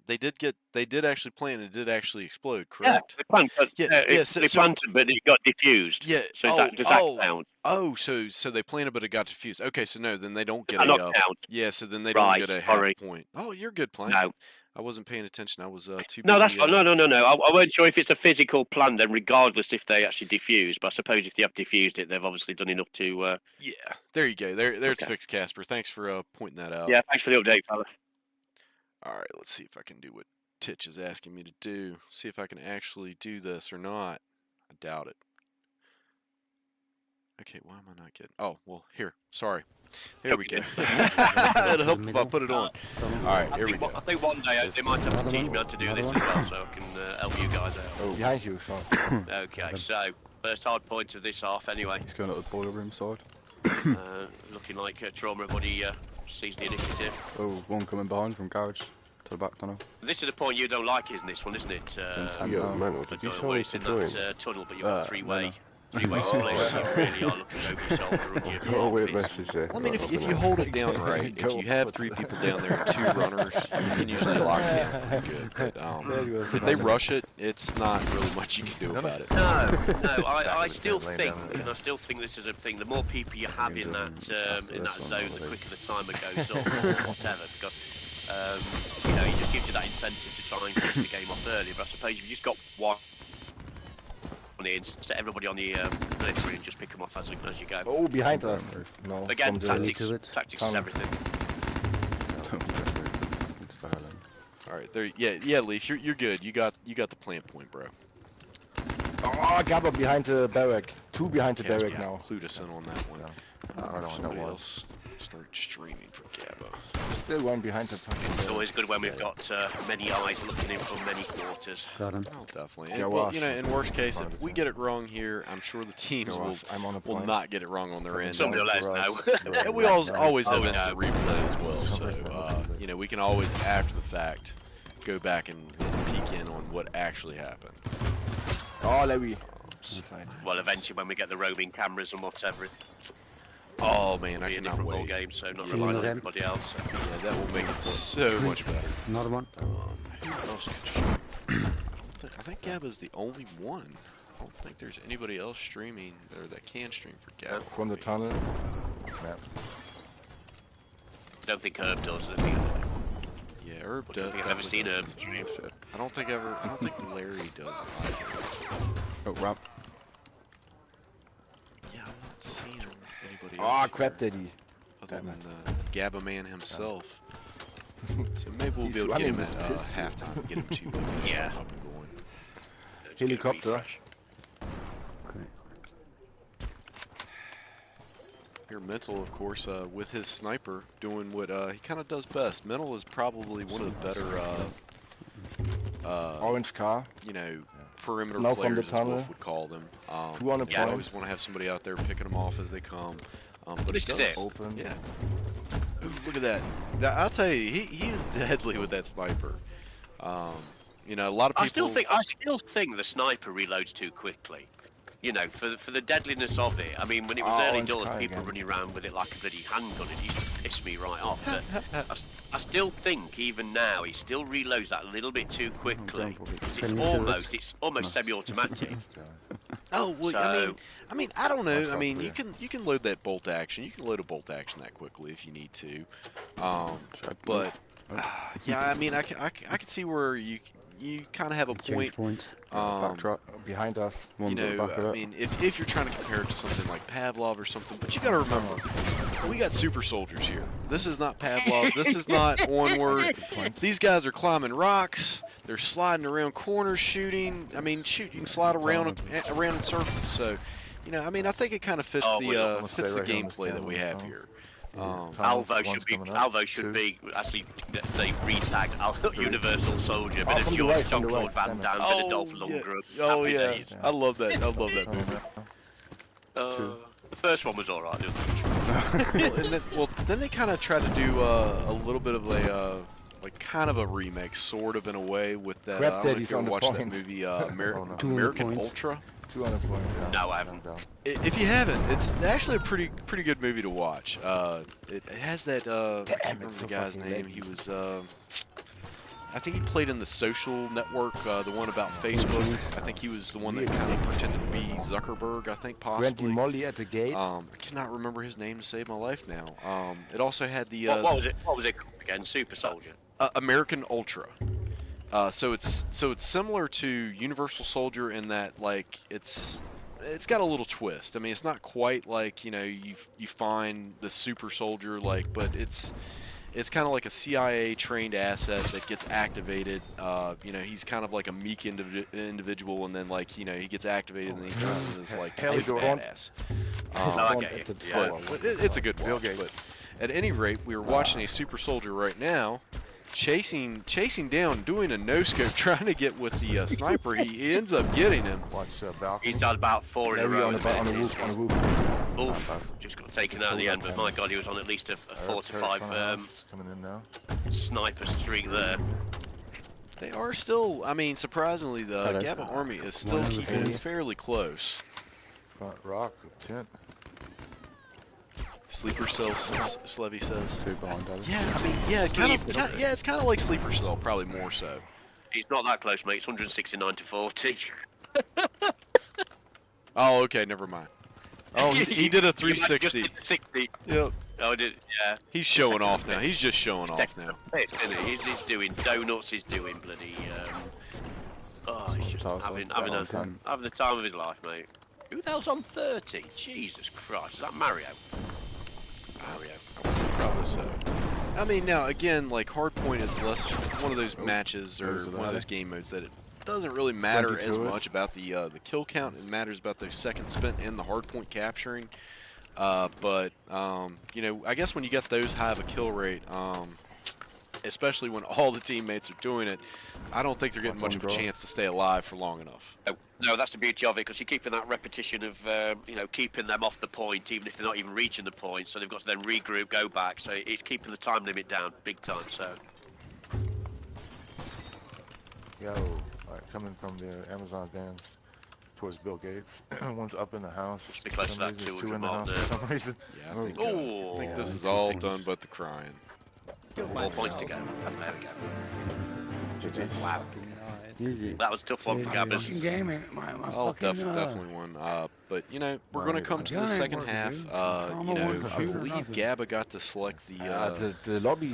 They did actually plant and it did actually explode, correct? Yeah, they planted, they planted, but it got diffused. Yeah. So does that count? Oh, so they planted, but it got diffused. Okay, so no, then they don't get not a. count. Yeah, so then they don't get a half Sorry. point. Oh, you're good, plant. No. I wasn't paying attention. I was too busy. No, that's fine. No. I weren't sure if it's a physical plant, then regardless if they actually diffused. But I suppose if they have diffused it, they've obviously done enough to. Yeah, there you go. There it's fixed, Casper. Thanks for pointing that out. Yeah, thanks for the update, fella. All right, let's see if I can do what Titch is asking me to do. See if I can actually do this or not. I doubt it. Okay, why am I not getting? Oh, well, here. Sorry. There we go. It'll help if I put it on. All right, here we go. I think one day they might have to teach me how to do this as well, so I can help you guys out. Oh, behind you, Sean. Okay, so first hard point of this half, anyway. He's going up the boiler room side. Looking like TrauMa, everybody sees the initiative. Oh, one coming behind from garage to the back tunnel. This is the point you don't like, isn't this one, isn't it? Yeah, man, did you show It's us in the that tunnel, but you've got a three-way split. Oh. You really are looking over your shoulder. And Oh, wait, message there. I mean, if you hold it down right, if you have 3 people down there and 2 runners, you can usually lock it down pretty good. But if they rush it, it's not really much you can do about it. No, I still think, this is a thing. The more people you have in that zone, the quicker the timer goes up, or whatever. Because it just gives you that incentive to try and finish the game off earlier. But I suppose if you just got one in, set everybody on the delivery and just pick them off as you go. Oh, behind us. No. Again, tactics is tunnel. everything. All right, there. Yeah, Leaf, you're good. You got the plant point, bro. Oh, Gabba behind the barrack. 2 behind the Casper barrack now. clued us in on that one. Somebody else start streaming for Gabba. Still one behind the fucking It's always good when we've got many eyes looking in from many quarters. Got him. Oh, definitely. Yeah, And, well, in worst case, if we get it wrong here, I'm sure the teams will not get it wrong on their end. Somebody will let us know. And we always have Oh, instant no. replay as well, so we can always, after the fact, go back and peek in on what actually happened. Oh, Larry. Well, eventually when we get the roaming cameras and whatever, Oh man, I it'll be a cannot different ball wait. game, so not relying on everybody else. So. Yeah, that will make it so much better. Another one. Who else can stream? I think Gabba's the only one. I don't think there's anybody else streaming or that can stream for Gabba. From the tunnel. Map. I don't think Herb does. I think Yeah, Herb does. I've never seen Herb stream. stream. I don't think Larry does either. Oh, ramp. Yeah, I'm not seeing anybody Oh, else crap here daddy. other than the Gabba man himself. So maybe we'll be able to get him at halftime and get him to Yeah. up and going. Helicopter. Here, Mental, of course, with his sniper, doing what he kind of does best. Mental is probably one of the better, Orange car. perimeter Now from players, the as tunnel. Wolf would call them. 200 You points. always want to have somebody out there picking them off as they come. But This he is does. it. Open. Yeah. Ooh, look at that. Now, I'll tell you, he is deadly with that sniper. A lot of people. I still think the sniper reloads too quickly. you know, for the deadliness of it. I mean, when it was early orange doors, car people again. running around with it like a bloody handgun, and it used to piss me right off. But I still think even now he still reloads that a little bit too quickly. It's almost semi-automatic. Oh well, So- I don't know. Watch I out mean, for you you. can load that bolt action. You can load a bolt action that quickly if you need to. But yeah, I mean, I can see where you kind of have a Change point. point. Backtrack. Behind us. You One's at the know, back of I it. mean, if you're trying to compare it to something like Pavlov or something, but you got to remember, we got super soldiers here. This is not Pavlov. This is not Onward. These guys are climbing rocks. They're sliding around corners, shooting. I mean, shoot, you can slide around in circles. So, you know, I mean, I think it kind of fits Oh, the well, fits the stay right here on this gameplay that panel, we have so. here. Alvo should be actually say re-tagged Universal Soldier, bit of from the George right, from the Jean-Claude right, Van damn it. Damme, bit of Dolph Lundgren. Oh Happy yeah, days. I love that. I love that movie. The first one was alright. Then they kind of tried to do a little bit of a like kind of a remake, sort of in a way, with that. Crab I don't know if Daddy's you on ever the watched that point. movie no. American point. Ultra. 200 point. Yeah. No, I haven't. Down. If you haven't, it's actually a pretty good movie to watch. It has that I can't remember it's the so guy's fucking name. laggy. He was I think he played in The Social Network, the one about Facebook. I think he was the one that kind of pretended to be Zuckerberg. I think Randy possibly. Molly at the gate. I cannot remember his name to save my life now. It also had the What was it? What was it called again? Super Soldier. American Ultra. So it's similar to Universal Soldier in that like it's got a little twist. I mean, it's not quite like, you know, you find the super soldier like, but it's kind of like a CIA trained asset that gets activated. You know, he's kind of like a meek individual, and then like, you know, he gets activated and then he turns into this like Heli big door. badass. I get at you. the Yeah. tower. But it's a good watch. But at any rate, we were watching a super soldier right now, chasing down, doing a no scope, trying to get with the sniper. He ends up getting him. Watch balcony. He's done about 4 in a Larry row. on the roof. On the roof. Oof, just got taken out at the end, but my god, he was on at least a 4 to 5 coming in now. sniper streak there. They are still, I mean, surprisingly, the Hello. Gabba army is still keeping it fairly close. Front rock tent. Sleeper cell, Slevy says. Two behind us. Yeah, I mean, yeah, yeah, it's kind of like sleeper cell, probably more so. He's not that close, mate. It's 169 to 40. Oh, okay, never mind. Oh, he did a He might have just 360. did the 60. Yep. Oh, yeah. He's showing off now. He's just showing off now. He's doing donuts. He's doing bloody. He's just having the time of his life, mate. Who the hell's on 30? Jesus Christ, is that Mario? Mario. I would say probably so. I mean, now again, like Hardpoint is less one of those matches or there's one of another. those game modes that it doesn't really matter 22 as it. much about the kill count. It matters about those seconds spent in the hardpoint capturing. But you know, I guess when you get those high of a kill rate, especially when all the teammates are doing it, I don't think they're getting much of a chance to stay alive for long enough. No, that's the beauty of it, because you're keeping that repetition of, you know, keeping them off the point, even if they're not even reaching the point. So they've got to then regroup, go back. So it's keeping the time limit down big time. So. Yo, coming from the Amazon vans towards Bill Gates. One's up in the house. Must be close to that There's 200 two in the mark house there. for some reason. Yeah, I think, Oh. I think this is all done but the crying. 4 points to go. There we go. GG. Wow. Easy. That was a tough one for Gabbers. Fucking game, man. My Oh, fucking, definitely one. But you know, we're going to come to the Giant second working, half. dude. You TrauMa know, won I shoot or believe nothing. Gabba got to select The lobby.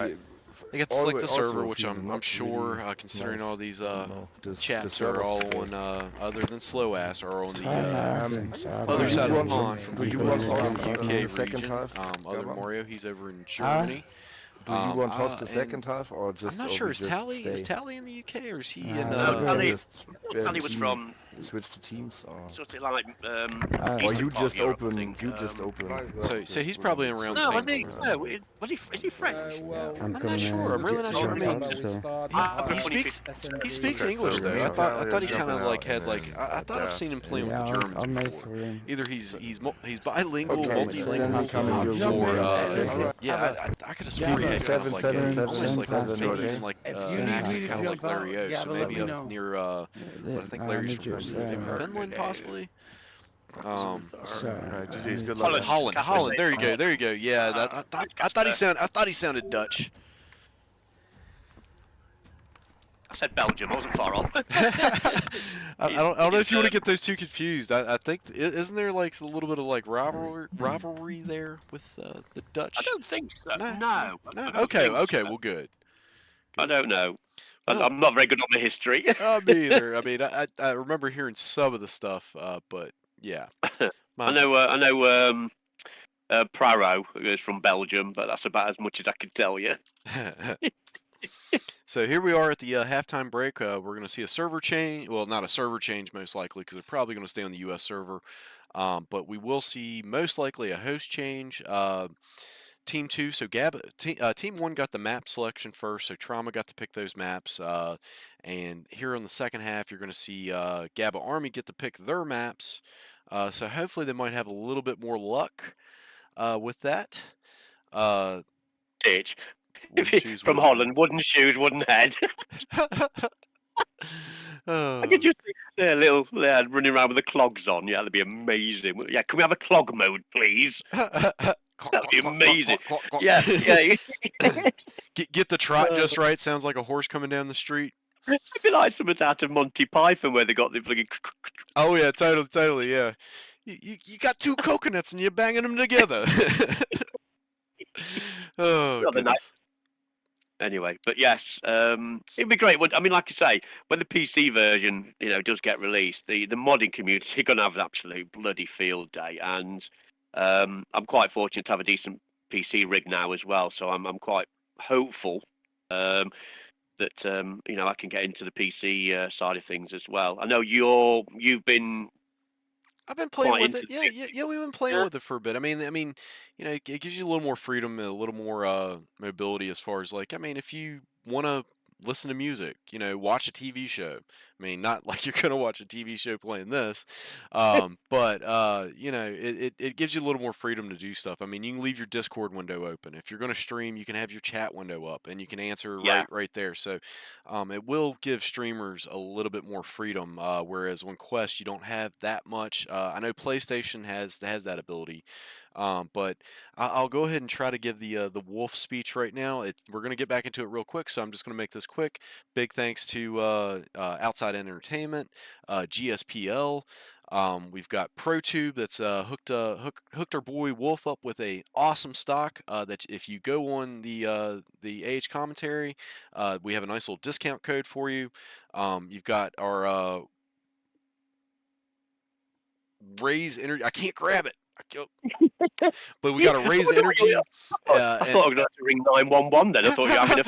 they got to select the also server, if which you I'm not sure, really considering nice, all these the chats servers are all today. on, other than slow ass, are on the Other other side of the want pond some- from do you the want US some and in UK the second region. half? Other Gabba? Mario, he's over in Germany. Do you want us the and second half or just? I'm not or sure. we Is just Tally stay? in the UK or is he No, in? No, Tally- Tally was team- from switch to teams or? sort of like Or Eastern you part just of Europe, I open? think. You just open. So he's probably around the No, I same. think no. Is he French? I'm not sure. I'm really not sure. I mean, he speaks English so though. me I and thought Tyler he are kind of jumping like out, had and like then I thought I've seen him playing with the Yeah, Germans I'll make before. for him. Either he's bilingual, Okay, then I'm multilingual, coming your Jump way. in, Okay. yeah. I could have sworn he had kind of like Seven, almost like seven, maybe okay. even like If you an need accent me to kind of like jump out, Larry O. yeah, So but let maybe me up know. near I think Larry's from Finland possibly. Alright, GG's. Good luck. Holland. Holland, Casper Holland. said. There you go. Yeah, I thought he sounded Dutch. I said Belgium. I wasn't far off. I don't know if you want to get those two confused. I think isn't there like a little bit of like rivalry there with the Dutch? I don't think so. No. No. Okay, well, good. I don't know. Well- I'm not very good on the history. Me either. I mean, I remember hearing some of the stuff, but yeah. I know. Praro is from Belgium, but that's about as much as I can tell you. So here we are at the halftime break. We're going to see a server change. Well, not a server change, most likely, because they're probably going to stay on the U.S. server. But we will see most likely a host change. Team 2, so Gabba, Team 1 got the map selection first, so TrauMa got to pick those maps. And here in the second half, you're going to see Gabba Army get to pick their maps. So hopefully they might have a little bit more luck with that. Ditch. Wooden shoes, From wooden Holland, wooden shoes, wooden head. Oh. I could just see their little lad running around with the clogs on. Yeah, that'd be amazing. Yeah, can we have a clog mode, please? That'd be amazing. Yeah. Get the trot just right. Sounds like a horse coming down the street. It'd be like something out of Monty Python where they got the fucking. Oh yeah, totally, yeah. You got two coconuts and you're banging them together. Oh, Rather nice. goodness. Anyway, but yes, it'd be great. I mean, like I say, when the PC version, does get released, the modding community are going to have an absolute bloody field day, and I'm quite fortunate to have a decent PC rig now as well. So I'm quite hopeful that I can get into the PC side of things as well. I know you've been. I've been playing quite with it. into Yeah, we've been playing with it for a bit. I mean, it gives you a little more freedom and a little more mobility as far as like, I mean, if you want to listen to music, watch a TV show. I mean, not like you're gonna watch a TV show playing this, but it gives you a little more freedom to do stuff. I mean, you can leave your Discord window open. If you're gonna stream, you can have your chat window up, and you can answer right there. So, it will give streamers a little bit more freedom. Whereas on Quest, you don't have that much. I know PlayStation has that ability. But I'll go ahead and try to give the wolf speech right now. We're going to get back into it real quick, so I'm just going to make this quick. Big thanks to OutsideIn Entertainment, GSPL. We've got ProTube that's hooked our boy Wolf up with a awesome stock that if you go on the AH commentary, we have a nice little discount code for you. You've got our Raise Energy. I can't grab it. But we got to raise energy. I thought I was going to have to ring 911 then. I thought you were having a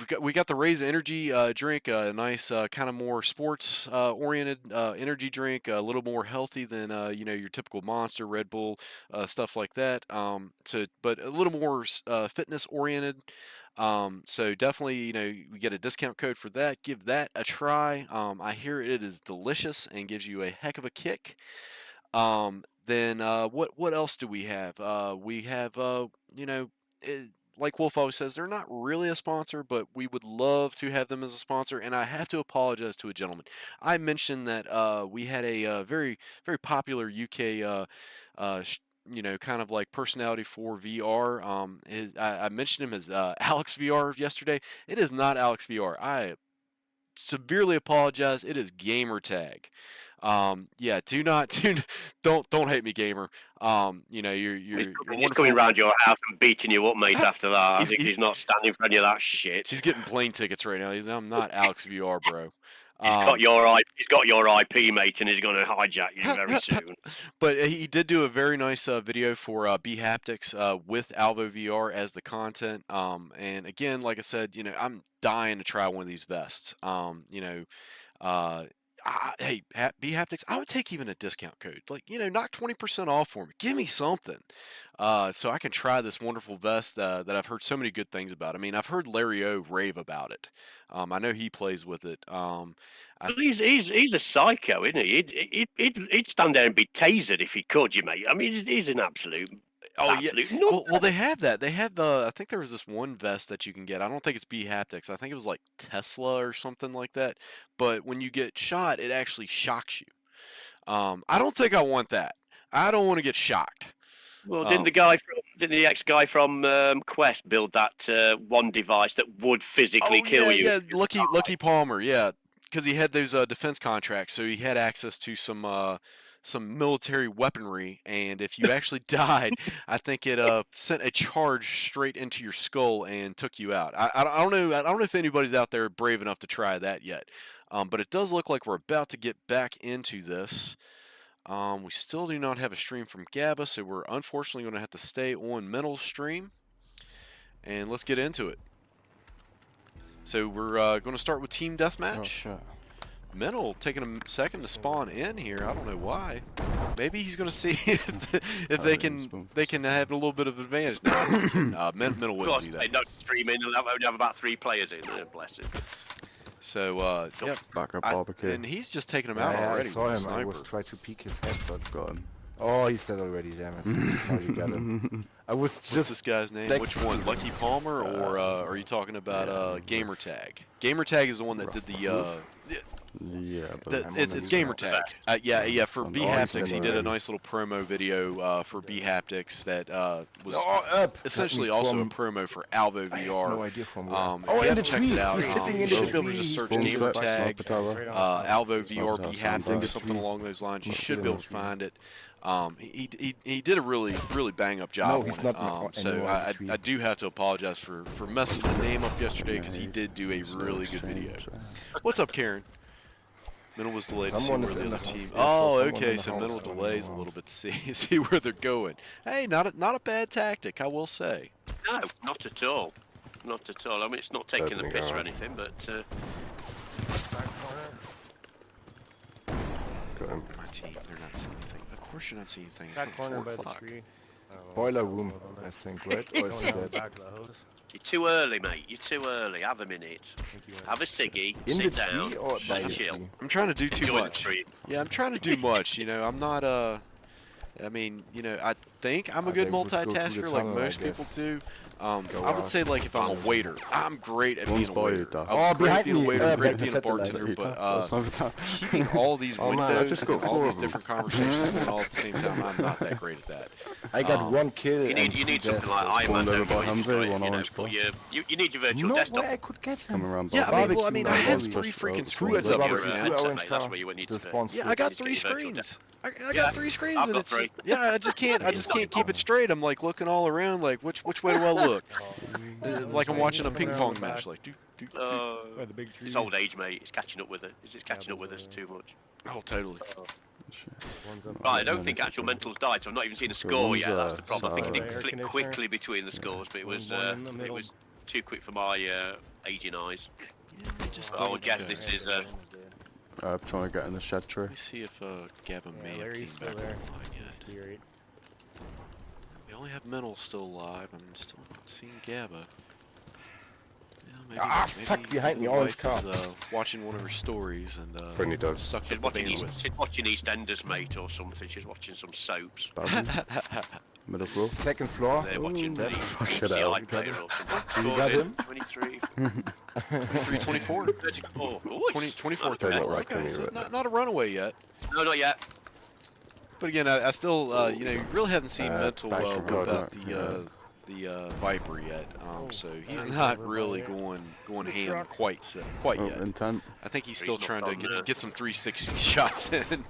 fit. We got the raise energy drink, a nice kind of more sports oriented energy drink, a little more healthy than your typical Monster, Red Bull, stuff like that. But a little more fitness oriented. So definitely, we get a discount code for that. Give that a try. I hear it is delicious and gives you a heck of a kick. Then what else do we have? We have like Wolf always says, they're not really a sponsor, but we would love to have them as a sponsor. And I have to apologize to a gentleman. I mentioned that we had a very very popular UK kind of like personality for VR. I mentioned him as Alex VR yesterday. It is not Alex VR. I severely apologize. It is gamer tag. Don't hate me, gamer. You're He's wonderful. coming around your house and beating you up, mate. After that, I think he's not standing for any of that shit. He's getting plane tickets right now. I'm not Alex VR, bro. He's got your IP, mate, and he's going to hijack you very soon. But he did do a very nice video for B Haptics with Alvo VR as the content. And again, like I said, I'm dying to try one of these vests. Hey, B Haptics, I would take even a discount code. Like, knock 20% off for me. Give me something. So I can try this wonderful vest that I've heard so many good things about. I mean, I've heard Larry O rave about it. I know he plays with it. But he's a psycho, isn't he? He'd stand there and be tasered if he could, you mate. I mean, he's an absolute. Oh yeah. Well, they have that. They have I think there was this one vest that you can get. I don't think it's B Haptics. I think it was like Tesla or something like that. But when you get shot, it actually shocks you. I don't think I want that. I don't want to get shocked. Well, didn't the ex-guy from Quest build that one device that would physically kill you? Yeah, Lucky Palmer, yeah, because he had those defense contracts, so he had access to some military weaponry, and if you actually died, I think it sent a charge straight into your skull and took you out. I don't know. I don't know if anybody's out there brave enough to try that yet, but it does look like we're about to get back into this. We still do not have a stream from Gabba, so we're unfortunately going to have to stay on Mental's stream, and let's get into it. So we're going to start with Team Deathmatch. Oh shit. Mental taking a second to spawn in here. I don't know why. Maybe he's going to see if they can have a little bit of advantage. No, Mental wouldn't do that. No streaming. They'll only have about 3 players in there. Bless it. So yeah, Back up barbecue. and he's just taking him out already. I saw with a him. I was sniper. trying to peek his head, but Got him. oh, he's dead already. Damn it! Oh, you got him. I was What's just this guy's name? next Which to one? him. Lucky Palmer, or are you talking about Gamertag? Gamertag is the one that did the. Yeah, but It's Gamertag. Yeah. For B he's Haptics, he dead did a already. nice little promo video for B Haptics that was Oh, up. essentially Let me also a from- promo for Alvo I have VR. no idea from where. If Oh, you in haven't the checked tree. it out, He's sitting you in the should be able to tree. just search Boom flex, Gamertag, sniper tower. Alvo VR B Sniper tower, Haptics, something along those lines. You Let's should do be able it. to find it. He did a really bang up job No, he's on not it. So anymore in the tree. I do have to apologize for messing the name up yesterday because he did do a really good video. What's up, Karen? Mental was delayed to see Someone where is the in other the house. team. Yeah, I saw Oh, someone in okay. the So house mental running delays a around. little bit to see where they're going. Hey, not a bad tactic, I will say. No, not at all. Not at all. I mean, it's not taking the Opening piss or arm. anything, but Got him. My team, they're not seeing anything. Of course, you're not seeing anything. It's Back like corner 4 by the o'clock. tree. Boiler room, I think, right? Or is he Going dead? back to the hose. you're too early, mate. You're too early. Have a minute. Thank you. Have a ciggy. In the sit down. tree or by the chill. tree? I'm trying to do too Enjoy the much. tree. Yeah, I'm trying to do much. I'm not I mean, I think I'm a good They would go through the multitasker like tunnel, I most people guess. do. Go I would out. say like if I'm a waiter, I'm great at being One's a by you, waiter. Duff. I'm Oh, great at behind being a me, waiter, great back at the being a satellite. bartender, but Sniper tower. keeping all these Oh, man, I windows just and got all 4 these of them. different conversations going all at the same time, I'm not that great at that. I got 1 kill. You and need 2 something deaths, like so- Iron Man. Spawned over don't by you? Humvee, Right, one you know, orange but bar. you need your virtual No desktop. way I could get him. Coming around Yeah, barbecue. I mean, I Barbecue, have barbecue. 3 freaking Two screens at up the here barbecue. now. Two Headset, orange mate, that's car. where you would need The to be. spawns Yeah, I with- got Just 3 get your virtual screens. I Yeah, got 3 screens, I've and got it's 3. I just can't keep it straight. I'm like looking all around, like which way do I look? It's like I'm watching a ping pong match. Like, By the big tree. It's old age, mate. It's catching up with it. It's catching up with us too much. oh, totally. One's up Right, I don't think actual mental's died, so I've not even seen a score one's, yet. That's the problem. I think solid. it did Air flick conditioner. quickly between the scores, but it was One in the middle. too quick for my aging eyes. Just I would guess check. this is I'm trying to get in the shed tree. Let me see if Gabba may have Larry's came still back there. online yet. Clear it. We only have Mental still alive. I'm still not seeing Gabba. Yeah, maybe, fuck, behind me, the orange wife car. is, watching one of her stories and Friendly dogs. sucked she's up the watching bandwidth. she's watching EastEnders, mate, or something. She's watching some soaps. Barbecue. Middle floor. Second floor. They're watching the that's fuck it BBC out. iPlayer or something. You got Scored in him? 23. 324. 34. 20, 24 Okay. 34. right, Okay, Kenny, so right. not a runaway yet. No, not yet. But again, I still, you really haven't seen Mental back whip to out God, the Viper yet. So he's not really going ham quite Oh, yet. intent. I think he's still He's trying not to on, get some 360 shots in.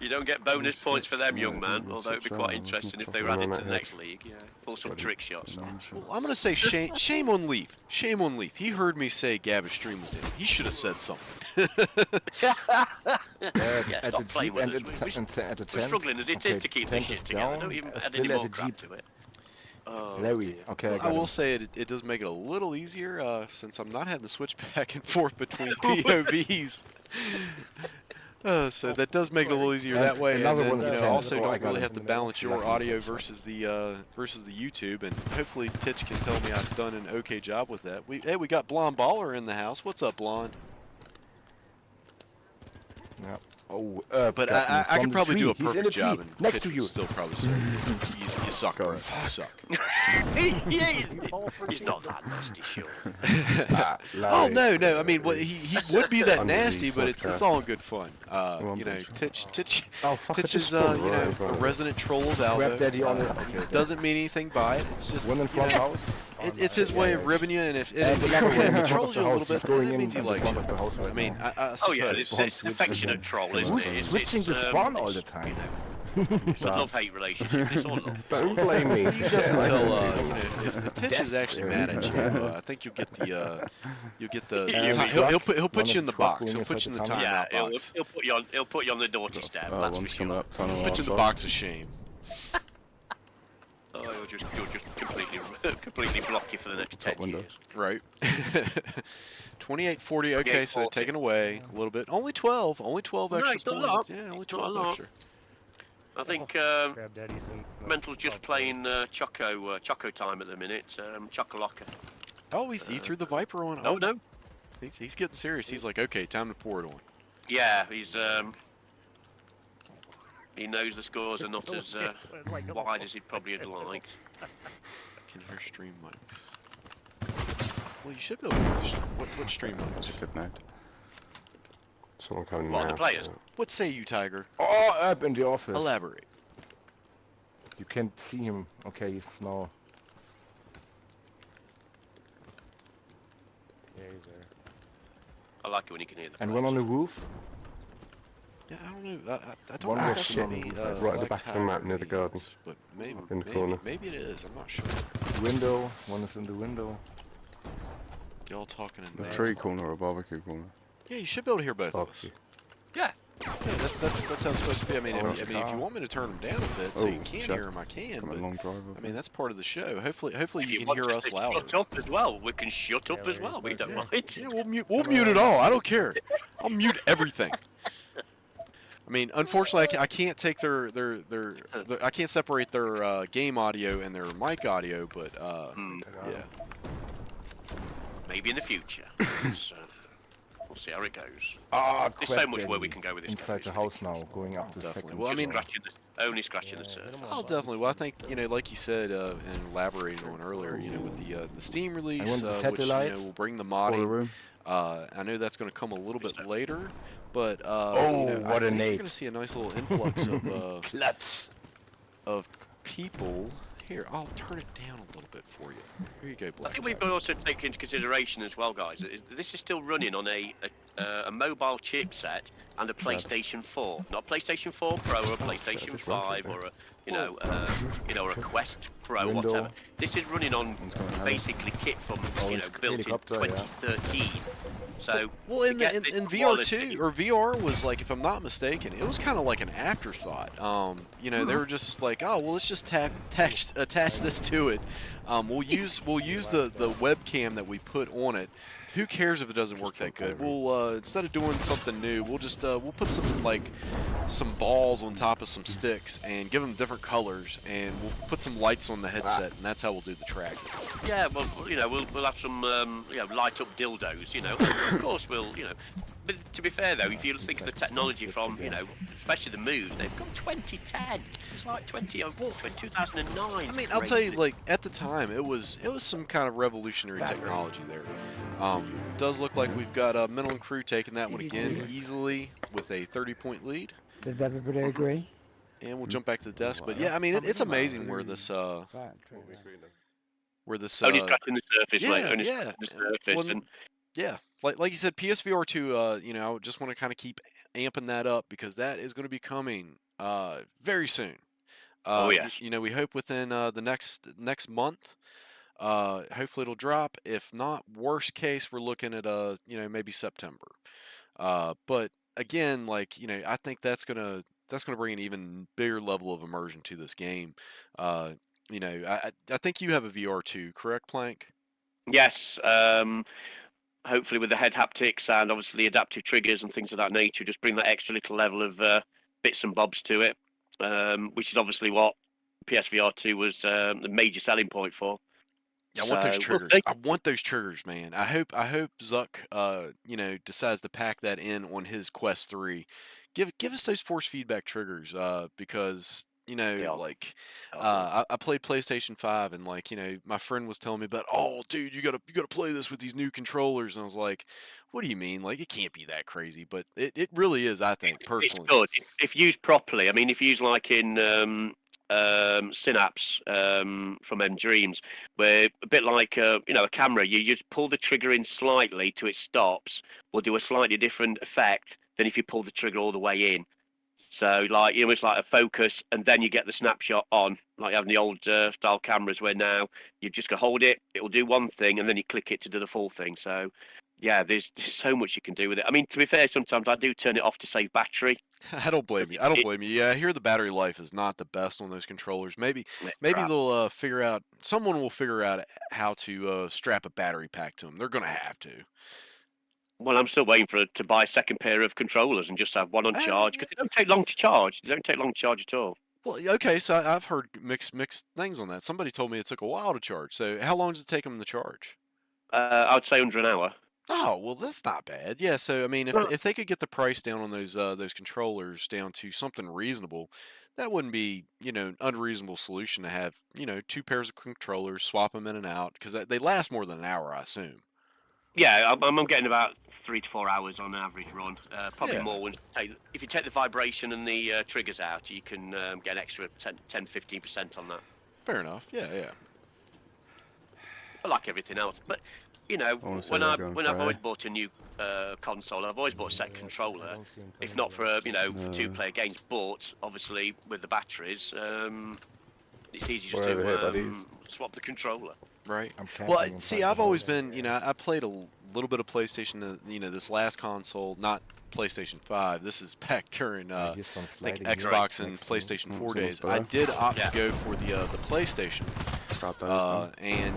You don't get bonus points for them, young man. Yeah, Although it'd be it's quite a- interesting if it's they a- ran into no, the no, next league. Yeah, pull some trick shots. Well, I'm gonna say shame on Leaf. Shame on Leaf. He heard me say Gabba's stream was down. He should have said something. Yeah, At stop the playing Jeep with and us. at the We're tent. struggling as it Okay, is to keep tent this is shit together. down, Don't even add still any at more the crap Jeep. to it. Oh, Larry. dear. Okay, I I got will him. say it does make it a little easier since I'm not having to switch back and forth between POVs. So that does make it a little easier that way, and another then one at the you know, tent. also Oh, I don't got really him have in to the middle. balance your Lucky audio shot. versus the YouTube, and hopefully Titch can tell me I've done an okay job with that. We got Blonde Baller in the house. What's up, Blonde? Yeah. Oh, But got me I from could the probably do a tree. He's in perfect the job tree, and next Pitch to would you. still probably say, you suck, bro. You suck. Yeah, he's not that nasty, sure. Oh Larry, no! I mean, well, he would be that nasty, but Underneath, it's all in good fun. on, You know, bitch. Oh, fuck, I Titch just is spawned you right know in front a of me. resident troll of Grab Alvo. daddy on it. He Okay, doesn't mean anything by it. It's just one in you front know, house. it's his way of ribbing you, and if he trolls you a little bit, going that in means he at the likes front you. of the house right I mean, now. I Oh yeah, suppose. it's an affectionate troll, isn't Who's it? switching the spawn all the time? It's a love-hate relationship. It's all love. Don't blame me. You can tell, you know, if Titch is actually mad at you, I think you'll get the he'll put you in the box. He'll put you in the Yeah, timeout box. he'll put you on the naughty step. That's for One's sure. coming up, tunnel Put you in the box of shame. Oh, you'll just completely block you for the next 10 Top window. years. Right. 2840. Okay, so 28-40. taken away a little bit. Only 12 extra it's not a points. lot. Yeah, only It's not a 12 lot. extra. I think Grab daddy's in. Mental's just playing Choco time at the minute. Chocolocka. Oh, he threw the Viper on. Oh no. He's getting serious. He's like, okay, time to pour it on. Yeah, he knows the scores are not as wide as he'd probably have liked. Can hear stream mics. Well, you should be able to hear what stream mics. Good night. Someone coming What, now. the players? What say you, Tiger? Oh, up in the office. Elaborate. You can't see him. Okay, he's small. Yeah, he's there. I like it when you can hear the And players. one on the roof. Yeah, I don't know. I don't One know was if on that the should be, roof, right at the back of the map near the garden. But maybe, In the corner. maybe it is. I'm not sure. Window. One is in the window. Y'all talking in A there. tree corner or a barbecue corner. Yeah, you should be able to hear both of us. Barbecue. Yeah. Yeah, that's how it's supposed to be. I mean, Oh, if you want me to turn them down a bit so you can shut. hear them, I can. Coming But long drive. I mean, that's part of the show. Hopefully If you can want hear us us to louder. shut up as well. We can shut up as well. We don't Yeah. mind. Yeah, we'll mute it all. I don't care. I'll mute everything. I mean, unfortunately, I can't take their I can't separate their game audio and their mic audio, but yeah. Maybe in the future. So, we'll see how it goes. Ah, There's so much where we can go with this. Inside the house now, going up the Definitely. second. Well, I mean- Only scratching the surface. Oh, definitely. Well, I think like you said and elaborated on earlier, with the Steam release, want the which satellite. will bring the Boiler modding. room. I know that's going to come a little bit later, but Oh, I what a think you're nade. going to see a nice little influx of Clutch. of people. Here, I'll turn it down a little bit for you. Here you go, I Black. think we've got to also take into consideration as well, guys. This is still running on a mobile chipset and a PlayStation 4, not a PlayStation 4 Pro or a PlayStation 5 or or a Quest Pro, Window. whatever. This is running on basically kit from it's built in helicopter, yeah. 2013. So Well, in to get this VR quality- 2 or VR was like, if I'm not mistaken, it was kind of like an afterthought. They were just like, oh well, let's just attach this to it. We'll use the webcam that we put on it. Who cares if it doesn't work that good? We'll instead of doing something new, we'll just we'll put some balls on top of some sticks and give them different colors, and we'll put some lights on the headset, and that's how we'll do the tracking. Yeah, well, we'll have some light up dildos, Of course, we'll. But to be fair though, if you think of the technology from, especially the Move, they've got 2010. It's like 2009. I mean, I'll tell you, like at the time, it was some kind of revolutionary technology there. It does look like we've got Mental and Crew taking that one again easily with a 30-point lead. Does everybody agree? And we'll jump back to the desk, but yeah, I mean, it's amazing where this Only uh, scratching the surface, yeah, mate. Only yeah. scratching the surface. Well, And yeah, like you said, PSVR 2. I just want to kind of keep amping that up because that is going to be coming very soon. Oh, yes. We hope within the next month. Hopefully it'll drop. If not, worst case, we're looking at maybe September. But again, I think that's gonna bring an even bigger level of immersion to this game. I think you have a VR too, correct, Plank? yes, hopefully with the head haptics and obviously the adaptive triggers and things of that nature, just bring that extra little level of bits and bobs to it, which is obviously what PSVR 2 was the major selling point for. Yeah, I want those So, triggers. we'll see. I want those triggers, man. I hope Zuck, decides to pack that in on his Quest 3. Give us those force feedback triggers, because Yeah, I played PlayStation 5, and like my friend was telling me about, oh dude, you gotta play this with these new controllers, and I was like, what do you mean? Like it can't be that crazy, but it really is. I think it's personally. good if used properly. I mean, if used like in Synapse from M Dreams, where a bit like a camera, you just pull the trigger in slightly to it stops, will do a slightly different effect than if you pull the trigger all the way in. So like almost like a focus, and then you get the snapshot on, like having the old style cameras where now you've just got to hold it, it will do one thing, and then you click it to do the full thing. So yeah, there's so much you can do with it. I mean, to be fair, sometimes I do turn it off to save battery. I don't blame you. I don't blame you. Yeah, I hear the battery life is not the best on those controllers. Maybe Crap. they'll figure out. Someone will figure out how to strap a battery pack to them. They're gonna have to. Well, I'm still waiting to buy a second pair of controllers and just have one on charge because they don't take long to charge. They don't take long to charge at all. Well, okay. So I've heard mixed things on that. Somebody told me it took a while to charge. So how long does it take them to charge? I would say under an hour. Oh, well, that's not bad. Yeah. So I mean, if they could get the price down on those controllers down to something reasonable, that wouldn't be an unreasonable solution to have two pairs of controllers, swap them in and out because they last more than an hour, I assume. Yeah, I'm getting about 3 to 4 hours on average run. Probably Yeah. more if you take the vibration and the triggers out, you can get an extra 10-15% on that. Fair enough. Yeah, yeah. I like everything else, but wanna see when that going I've always Friday. bought a new console, I've always bought a set controller. If not for for two-player games, but obviously with the batteries, it's easy just Whatever, hey, to buddies. swap the controller. Right. I'm Well, camping see, inside the I've always house. been, I played a little bit of PlayStation, this last console, not PlayStation 5. This is back during, I I hear some think sliding Xbox music and next to me. PlayStation 4 someone's days. I below. did opt Yeah. to go for the PlayStation, Grab those. and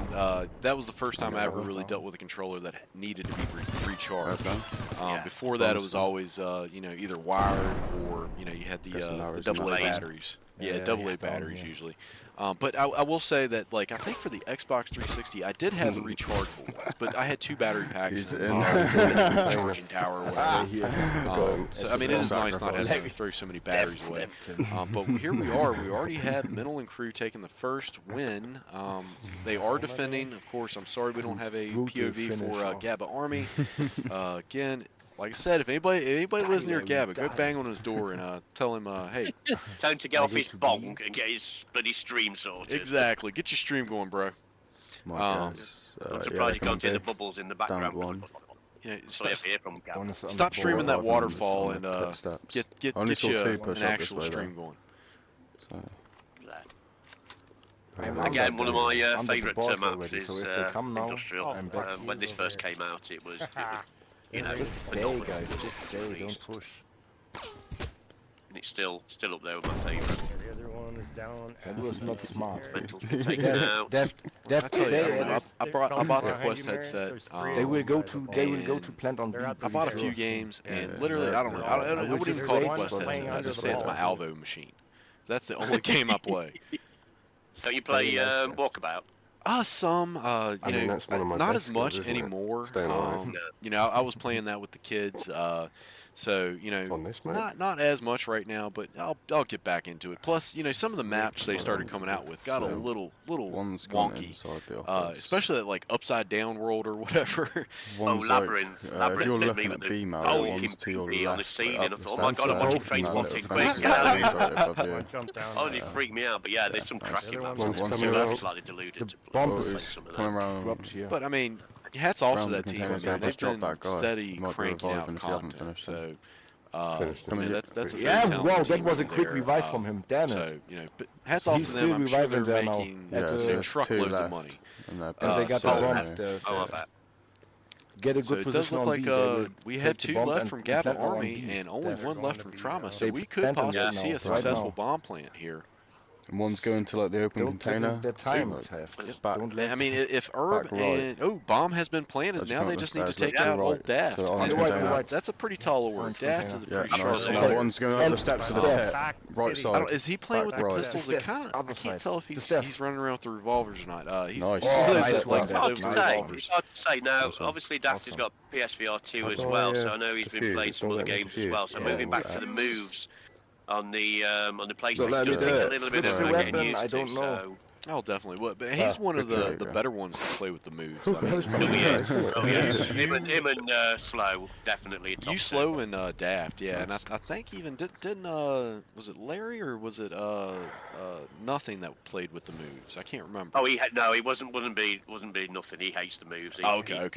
that was the first time I ever Yeah. really dealt with a controller that needed to be recharged. Okay. Yeah. Before that, it was always, either wired or, you had the Guessing that was double A not- batteries. Yeah, Yeah, double A he's down, batteries yeah. usually. But I will say that, like, I think for the Xbox 360, I did have the rechargeable ones, but I had two battery packs He's and in. a charging tower or Stay whatever. here. So I mean, it is nice not having to throw so many batteries away. But here we are. We already have Mental and crew taking the first win. They are defending. Of course, I'm sorry we don't have a Brutal POV finish for off. Gabba Army. Again, like I said, if anybody lives near Gabba, go bang on his door and tell him, hey, Tell him to get I off go his to bong and get his bloody stream sorted. exactly, get your stream going, bro. My guess. I'm Yeah, surprised they you can't can hear the be. bubbles in the background. one. So you hear from Gabba. Bonus on Stop the streaming board. that waterfall on and the tip steps. get Only saw you two an push up this actual way, though. stream going. So, Again, one of my I'm at the favourite boss maps already, is so if they come now, Industrial. I'm back. When this first came out, it was Just stay, phenomenal. guys. Just Just stay. Don't released. push. And it's still up there with my favourite. The other one is down. That was not smart. Mental's been taken out. That I tell you, stay. I bought the Quest headset. They will go to and plant on B. I bought a few games, and literally, I don't know. I wouldn't even call it a Quest headset. I just say it's my Alvo machine. That's the only game I play. Don't you play Walkabout? Some, I mean, that's one of my not best as much skills, isn't it? anymore. Staying alive. I was playing that with the kids, so On this map? not as much right now, but I'll get back into it. Plus, some of the maps they started coming out with got a little One's gone wonky, inside the office. especially that like upside down world or whatever. One's Labyrinth. Like, if Labyrinth you're did me looking with at the B mode, bulking one's to your on the left. ceiling. up I the thought, oh my steps God, I'm there, watching and Trains that Wanted little quick. fence Get out of is here. right above you. Jump down. Oh, it freaked me out. But yeah, there's some thanks. cracking maps. One's I'm coming out. slightly deluded The to bomb Oh, is play he's some of coming that. around. dropped here. But I mean, hats off to Round the that team. I containers, mean, yeah, they've just drop been that guy. steady Might be cranking reviving out if you haven't content. finished So Finished. that's a very Yeah, talented wow, that team was a over quick there. revive from him. Damn So it. but hats off He's to them. still I'm sure reviving they're there now. making Yeah, so there's truckloads two of money. left, and they're And they both got so- the so- bomb. I love that. Get a So good it does position look on like B. They will we take have the two bomb left and from plant Gabba on Army B. and only They're one going left to from be TrauMa. now. So They we could plant on possibly B see now, a right successful now. bomb plant here. And one's going to like the open Don't let container. them their time like, have. back. Don't let I mean, if Herb Back right. and bomb has been planted, That's now they not just the need to stairs, take look out to old right, Daft. to the orange You're right, container. you're right. That's a pretty tall order. Orange Daft is a container. pretty Yeah, sharp nice. player. The one's going up the steps to the Stairs. tip. Right I side. I don't, is he playing with the Right. pistols? The It kind of, I other can't side. tell if The he's stairs. running around with the revolvers or not. He's Nice. one of those nice that likes one, to Daft. play It's with hard to say. revolvers. It's hard to say. Now, Awesome. obviously, Daft has Awesome. got PSVR 2 How as do well, I, so I know he's been defuse? playing It's some not other letting me games as defuse. well. So Yeah, moving back to okay. the moves on the PlayStation letting me does do take a it. little bit Switch of the getting weapon, used I to. don't know. Oh, definitely. What? But he's one of okay, the okay. better ones to play with the moves. I mean, So he is. Oh yes, him and Slow definitely a top you two. slow and Daft, yeah, and I think even didn't was it Larry or was it Nothing that played with the moves? I can't remember. Oh, he wouldn't be nothing. He hates the moves. Okay.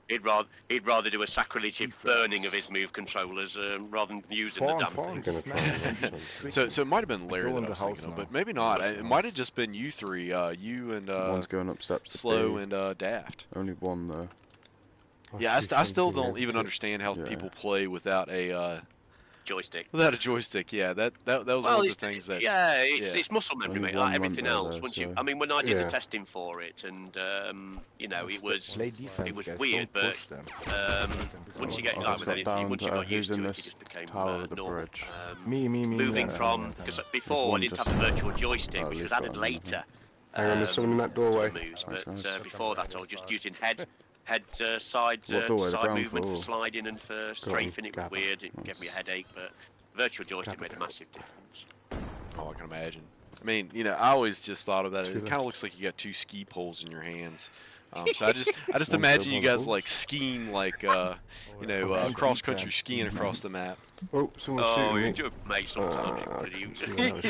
He'd rather do a sacrilege burning of his move controllers rather than using the damn thing. So it might have been Larry Go that in I the was house thinking of, now. but maybe not. It might have just been you three, you and One's going up steps to Slow B. and Daft. Only one though. Yeah, I still don't even understand how Yeah. people play without a Joystick. joystick. Yeah, that was one of the things that. It's muscle memory, Only mate. one Like everything went else. there, Once you, so- I mean, when I did Yeah. the testing for it, and it was Play defense, it was guys. weird, Don't but push them. once you get I like just with got anything, down once you to got who's used to in it, this it just became tower of the normal. bridge. Me. Moving yeah, from yeah, because yeah. before I one didn't have just- the virtual joystick, Oh, which he's was got added one, later. Hang on, there's someone in that doorway. Moves, Nice, but nice. before that, I was just using head side What doorway? The side ground movement for floor? sliding and for strafing. It was Gabba. weird. It gave me a headache, but virtual joystick made a massive difference. Oh, I can imagine. I mean, I always just thought of that. It kind of looks like you got two ski poles in your hands. So I just imagine you guys like skiing, like cross country skiing across the map. Oh, someone's Oh, shooting you me. do, mate. Sometimes I you can see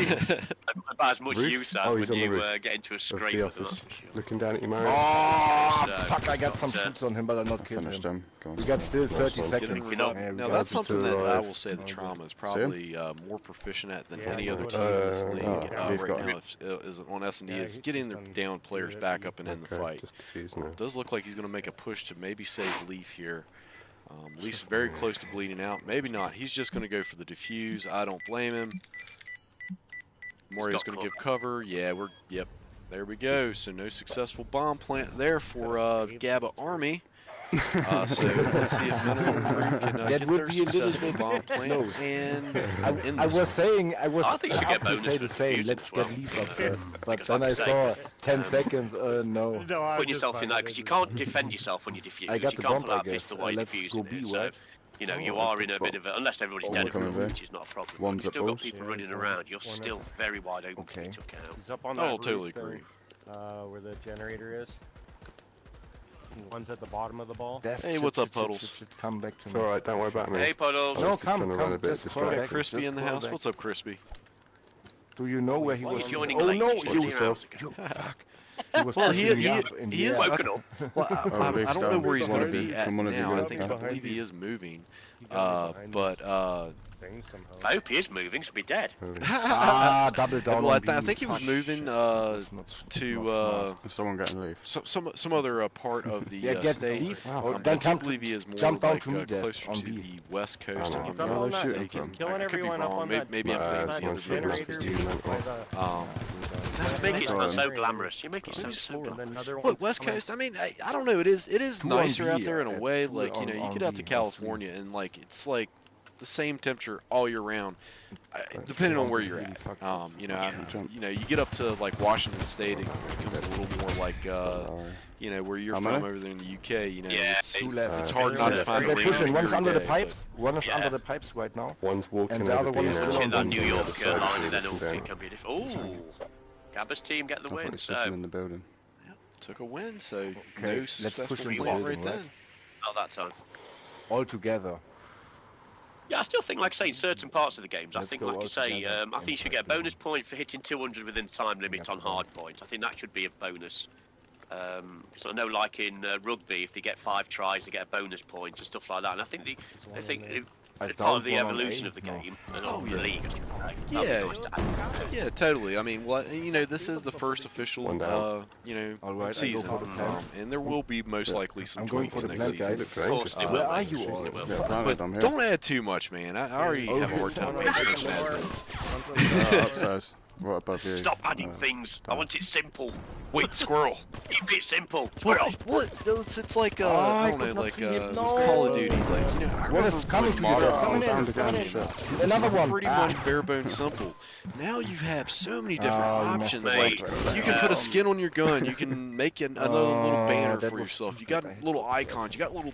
that, actually. about as much Roof? use Oh, as he's when on the you roof get into a of scrape the with them. office, That's for sure. looking down at you, Mario. Oh, So, fuck, I got some but, shots on him, but I not killed Finished him. him. Go on. We got still 30 one. Get in seconds. revolve. Yeah, we Now got that's to something that I survive. will say the TrauMa is See probably more proficient at than Yeah, any other we've team in this league we've right got now. Is on S&D Yeah, is he's getting their just down players back up and in the Okay, fight. just defusing it. Does look like he's going to make a push to maybe save Leaf here. Leaf's very close to bleeding out. Maybe not. He's just going to go for the defuse. I don't blame him. Mario's going to give cover. Yeah, yep. There we go. So no successful bomb plant there for Gabba Army. So let's see if Mineral Crew can That get would their be a little successful bit bomb plant close. and end I this was saying, I I think you should have get to bonus say for the same. defusing Let's as well. get Leaf up first. But Because then like I I say, saw 10 seconds. No. Put yourself in that because you can't defend yourself when you defuse. I got you the can't bump, pull I out a guess. pistol while you're Let's defusing go B, it. So, right? you are in a bit of a, unless everybody's dead at coming room, B. which is not a problem. One's You've at still got balls. people Yeah, running one- around. You're one still at- very wide open to Okay. be took out. He's up on Oh, that I'll totally roof there, agree. where the generator is. One's at the bottom of the ball. Def Hey, should- what's up, should- Puddles? should come back to It's me. alright, don't worry about me. Hey, Puddles. No, Just trying to run a come. bit Just call distracted. back. Crispy Just in the call house. back. What's up, Crispy? Do you know where he Why are was? you joining Oh late? no, Just you join yourself. fuck. He was Well, pushing me up in the he is. air. Woken up. Well, I don't know down. where he's One going of to you- be at from one of you now. I guys. believe he is moving. He got behind But thing somehow. I hope he is moving, so be dead. Double down well, on I B. think he was Fuck, moving shit. That's not to smart. Someone getting Leaf. some other part of the Yeah, get state. Leaf. Wow. Or I then do come believe he is more jump down like to me, Def, closer on to B. the west coast. Oh, if no. I'm Come not on that. mistaken. Killing I could be everyone up wrong. on that. Maybe I'm thinking Nah, of the other it's video. one generator. team, man. by the- Um, Make it sound so Maybe- glamorous. You make it sound Maybe so slower. And glamorous. another one Look, West coming. Coast. I mean, I don't know. It is Two nicer on out B, there in a way. two Like you on get out to B, California and like it's like the same temperature all year round, depending on where you're at. You get up to like Washington State, it becomes a little more like where you're How from many? over there in the UK. Yeah, It's Two left. it's hard not to find a They're range pushing. One's every under the day, pipes. One is Yeah. under the pipes right now. One's walking And the over other one B is now, still Hit on that one's New on the York other side of line, B and then looking it down. can be different. Ooh, Gabba's team get the I thought win. it's just So in the building. Took a win, so Okay, no let's successful push in the plant building, right right? then. not that time. All together. Yeah, I still think, like I say, in certain parts of the games, I Let's think, go like you all say, together I think you should get a bonus point for hitting 200 within the time limit Yeah. on hard points. I think that should be a bonus. Because I know, like in rugby, if they get 5 tries, they get a bonus point and stuff like that. And I think it's part of the downed one on evolution A? of the No. game and Oh, of yeah. the league. I should say. That'd be Yeah. nice to add. Yeah, totally. I mean, this is the first official, One down. All right, I go season, for the plant. and there will be most likely some I'm going tweaks for the next plant, season. guys. Looks very Of course, they interesting. will. Where are mate. you all? They will. Yeah, planted, I'm here. Don't add too much, man. I already Oh, have a hard you're time fine. paying attention as it is. Upstairs. Right above you. Stop adding things. I want it simple. Wait, squirrel. Keep it simple. What? It's like I don't know, like with Call of Duty, like I What remember is coming when to you? Modern Coming Warfare in, coming in. came out, it was Another one. pretty much bare bones simple. Now you have so many different options. messed Like up. you can put a skin on your gun, you can make another little banner that for was yourself. You stupid. got little icons, you got little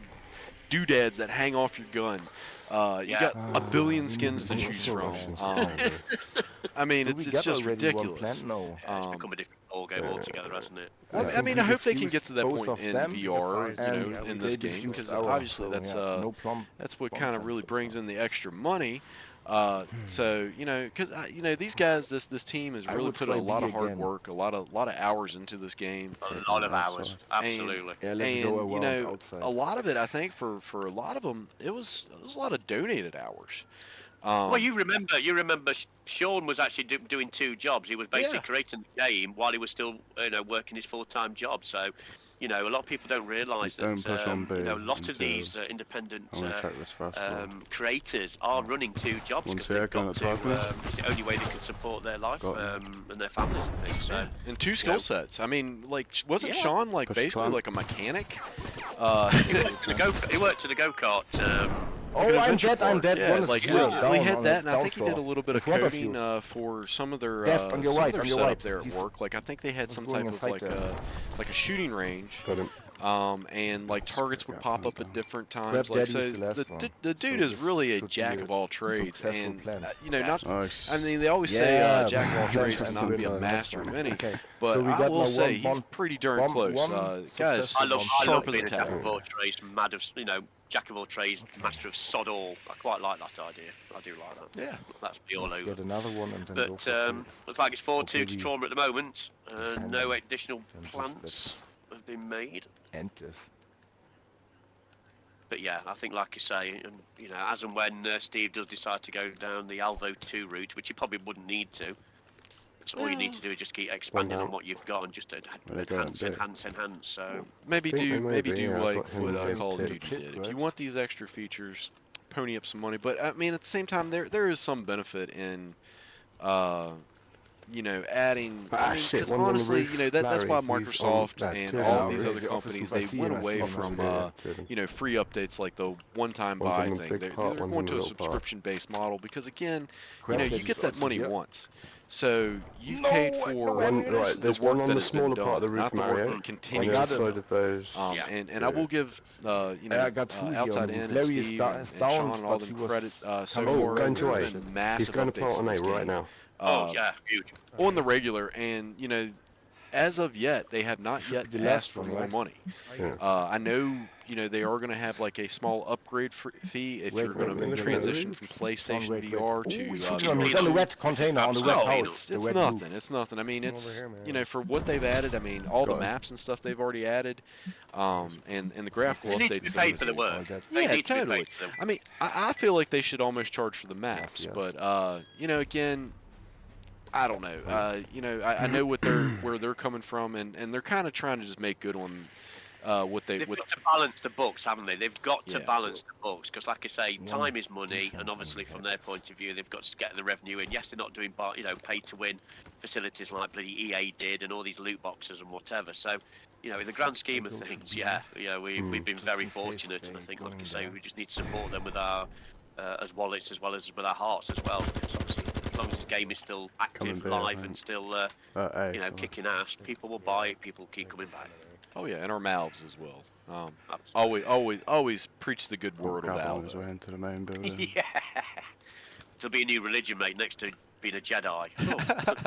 doodads that hang off your gun. You got a billion skins to choose from. I mean, it's just ridiculous. No. It's become a different ballgame altogether, hasn't it? Well, I mean, I hope they can get to that point in VR, and in this game, because obviously that's what kind of really brings in the extra money. So because these guys, this team has really put a lot of hard work, a lot of hours into this game. A lot of hours, absolutely. And a lot of it, I think, for a lot of them, it was a lot of donated hours. Well, you remember Sean was actually doing 2 jobs. He was basically creating the game while he was still, working his full-time job. So, a lot of people don't realise that, a lot of these independent creators are running 2 jobs because they've got to. It's the only way they can support their life and their families and things. So, and 2 skill sets. I mean, like, wasn't Sean like basically like a mechanic? He worked to the go-kart. I'm dead. Yeah, One is like still down we had on that, the and I think he down did a little bit of floor. coding for some of their Left, on your right, on your setup right. there at He's- work. Like I think they had some going type of inside like a shooting range, Got him. and like targets would pop up at different times. Grab Like so, Daddy's the last one. the dude So is this really a should be jack a of all trades, successful and plan. not. Nice. I mean, they always say jack of all trades cannot be a master of any. Okay. But So we I got will now say one- he's pretty darn one- close. one Guys, I love sharp as a being a jack tack. of all trades, mad of jack of all trades, master of sod all. I quite like that idea. I do like that. Yeah. That's me all Let's over. get another one and then go But for trades. looks like it's 4-2 to Hopefully TrauMa at the moment. No additional And just plants have been made. End this. But yeah, I think like you say, and as and when Steve does decide to go down the Alvo 2 route, which he probably wouldn't need to. So all you need to do is just keep expanding on what you've got and just enhance. So Maybe think do they may maybe be, do yeah, I've like got him what in Call of the Duty kit, did. If right? you want these extra features, pony up some money. But I mean, at the same time, there is some benefit in, adding. I mean, shit, because one on the honestly, roof. that's why Larry, he's Microsoft on- and that's all two these now. other The office companies was they went I see away him, from free updates like the one-time One's buy on the thing. big They're part, one's going on the to a little part. subscription-based model because again, Crap, you that get is that money actually- once. So you've No, paid no, for One, right, the there's work one on that the has been smaller done, part of the roof, not the work Mario. that On continues. the other side of those. And I will give I got two here on the OutsideIn roof. and Larry is Steve down- and is Sean down, and all but he them was credit so coming far. going to There's eight. been He's massive going to updates part on to this 8 right game, now. yeah, huge. on the regular, and as of yet, they have not yet be the last asked for one, more right? money. Yeah. I know, they are going to have like a small upgrade fee if you're going to transition from PlayStation Wait. VR Ooh, to he's VR on the red container on the red house. It's the red nothing. roof. It's nothing. I mean, it's over here, man. for what they've added. I mean, all the Got it. maps and stuff they've already added, and the graphical They need to updates. be paid for the work. Oh, that's- They Yeah, need to be totally. paid for them. I mean, I feel like they should almost charge for the maps, yes. but again, I don't know. I know where they're coming from, and they're kind of trying to just make good on what they. They've got to balance the books, haven't they? They've got to Yeah. balance the books because, like I say, time is money, and obviously from their point of view, they've got to get the revenue in. Yes, they're not doing pay-to-win facilities like bloody EA did, and all these loot boxes and whatever. So, in the grand scheme of things, we've been very fortunate, and I think, like I say, we just need to support them with our as wallets as well as with our hearts as well. Because obviously, as long as the game is still active, beer, live, mate. and still Sorry. kicking ass, people will buy it. People will keep coming back. Oh yeah, and our mouths as well. Absolutely. Always preach the good word Gabba on about. his way into the main building. Yeah. There'll be a new religion, mate, next to being a Jedi.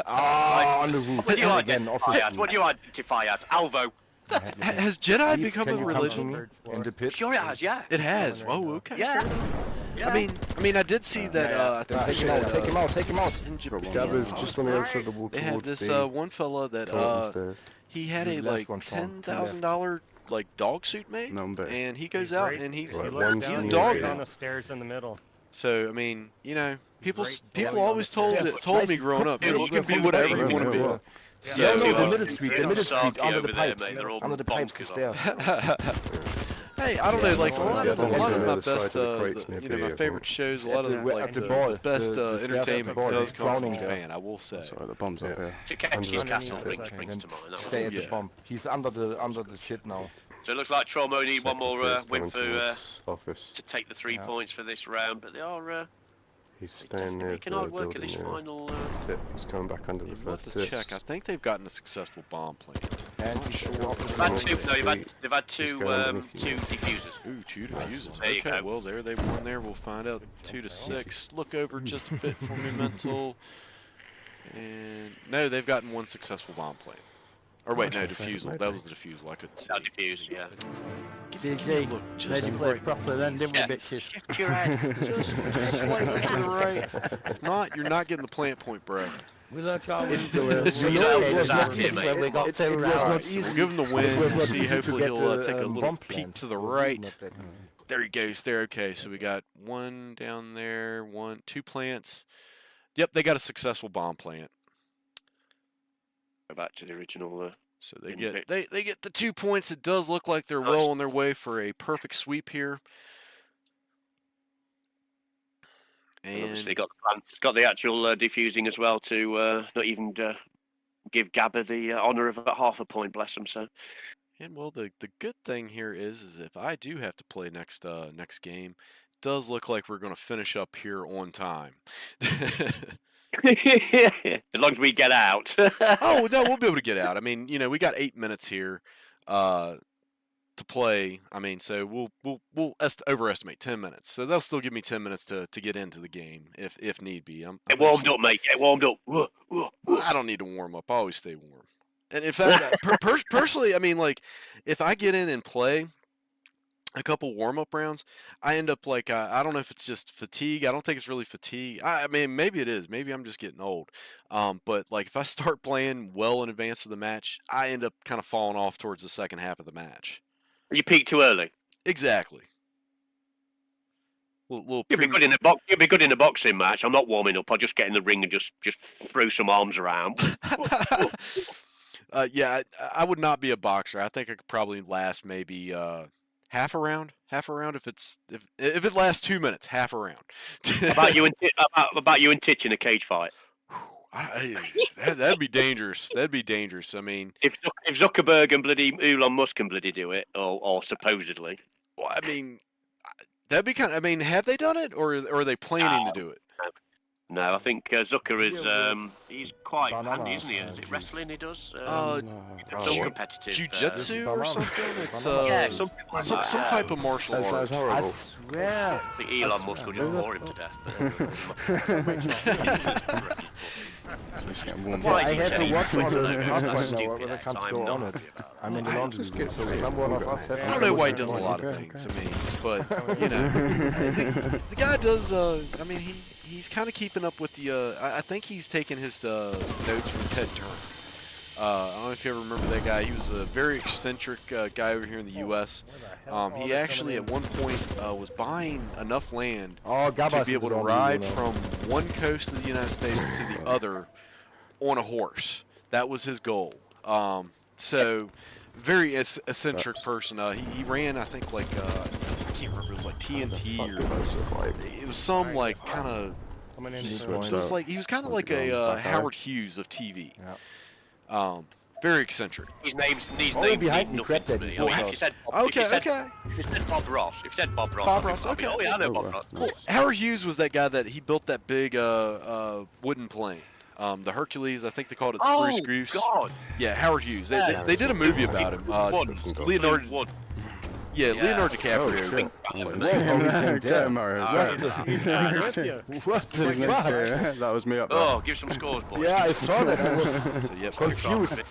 On the roof. What do you Again, identify as? What do you identify as? Alvo. Has Jedi become a religion? In the pit? Sure it has, yeah. It has. Oh, okay. Yeah. fair enough. Yeah. I mean, I did see that. I think Take they him out, said, take him out, take him out. in Japan, Gabba's just on the other side of the wall they had towards this the one fella that upstairs. he had The a last like one, Sean, to the $10,000 like dog suit made, No, but and he goes out and he's Right, You one's look he's a down, dog you're now. on the stairs in the middle. So I mean, people Right, people yeah. always told me growing up, Yeah, you can be whatever you want to be. No, So, no, the uh, middle street, Sarky under the over pipes. there, mate, they're all Under the pipes bonkers is there. Hey, I don't know, like a lot of yeah, my the side best, of the crates near you know, B, my I favorite think. shows, a lot of like the best entertainment does come from Japan. I will say. Sorry, the bomb's up here. Takechi's Castle Okay, springs then to mind. That stay one. at the bomb. He's under the shit now. So it looks like TrauMa need one Second more crate win coming for towards office. to take the 3 Yeah. points for this round, but they are He's staying near making the hard work at building this there. final. Tip. He's coming back under the We'll have first to tip. check. I think they've gotten a successful bomb plant. And Not he's sure. They've had two. No, they've had two going underneath you. two diffusers. Ooh, 2 diffuses. There you Okay, go. well there they won there. We'll find out. 2 to 6. Look over just a bit for me, mental. And no, they've gotten 1 successful bomb plant. Or wait, no, defusal. That was the defusal. I couldn't see. That diffuser, yeah. GG. Look Made just you to the play right. properly then, didn't we, Yeah. bitches? Shift your head. Just slightly to the right. If not, you're not getting the plant point, bro. We let y'all win. You know, it was that's not it, easy mate. when we got It two was rounds. not We'll easy. give him the It win. was not See, easy to hopefully get he'll take a bomb little peek plant. to the It was right. not that easy. There he goes. There. Okay, so we got 1 down there. 2 plants. Yep, they got a successful bomb plant. Go back to the original. So they In get bit. they get the 2 points. It does look like they're Nice. well on their way for a perfect sweep here. And obviously And got the actual defusing as well to not even give Gabba the honour of about half a point. Bless him. So well, the good thing here is if I do have to play next game, it does look like we're going to finish up here on time. as long as we get out. Oh no, we'll be able to get out. I mean, you know, we got 8 minutes here to play. I mean, so we'll overestimate 10 minutes. So they'll still give me 10 minutes to get into the game if need be. Get warmed up, mate. Get warmed up. I don't need to warm up. I always stay warm. And in fact, personally, I mean, like, if I get in and play a couple warm-up rounds, I end up like, I don't know if it's just fatigue. I don't think it's really fatigue. I mean, maybe it is. Maybe I'm just getting old. But, like, if I start playing well in advance of the match, I end up kind of falling off towards the second half of the match. You peak too early. Exactly. Little You'll be good in the box. You'll be good in a boxing match. I'm not warming up. I'll just get in the ring and just throw some arms around. Yeah, I would not be a boxer. I think I could probably last maybe half a round if it lasts 2 minutes, half a round. about you and Titch in a cage fight. That'd be dangerous. That'd be dangerous. I mean, If Zuckerberg and bloody Elon Musk can bloody do it, or supposedly. well, I mean, that'd be kind of. I mean, have they done it, or are they planning to do it? No, I think Zucker is he's quite Banana, handy, isn't he? Is it wrestling he does? Some competitive. Jiu-jitsu or something? It's yeah, something like that. some type of martial That sounds art. I horrible. swear. I think Elon Musk will just bore him to death. He's getting warmed Why up. I did you have say to he watch was on Twitter the logos? hard That's point now, stupid. where I can't I'm go not on it. happy about that. I'm in the laundry just room, get so some someone of us I have don't to know why he watch does a it. lot of things. I mean, but you know, the guy does. I mean, he's kind of keeping up with the. I think he's taking his notes from Ted Turner. I don't know if you ever remember that guy. He was a very eccentric guy over here in the U.S. He actually at one point was buying enough land Oh, to Gabba be able to ride from one coast of the United States to the other on a horse. That was his goal. So, very eccentric person. He ran, I think, like I can't remember. It was like TNT or it was some like kind of. It was like he was kind of like a Howard Hughes of TV. Very eccentric. His name's behind me, nothing crap to daddy. me. I mean, if you said if you said Bob Ross, I'd be, Okay. oh yeah, I know Bob Ross. Well, Howard Hughes was that guy that he built that big wooden plane. The Hercules, I think they called it Spruce Goose. God. Yeah, Howard Hughes. They did a movie about him. Leonardo. Yeah, Leonardo DiCaprio. What the fuck? That was me up there. Oh, give some scores, boys. Yeah, I saw that. I was So, yep. confused.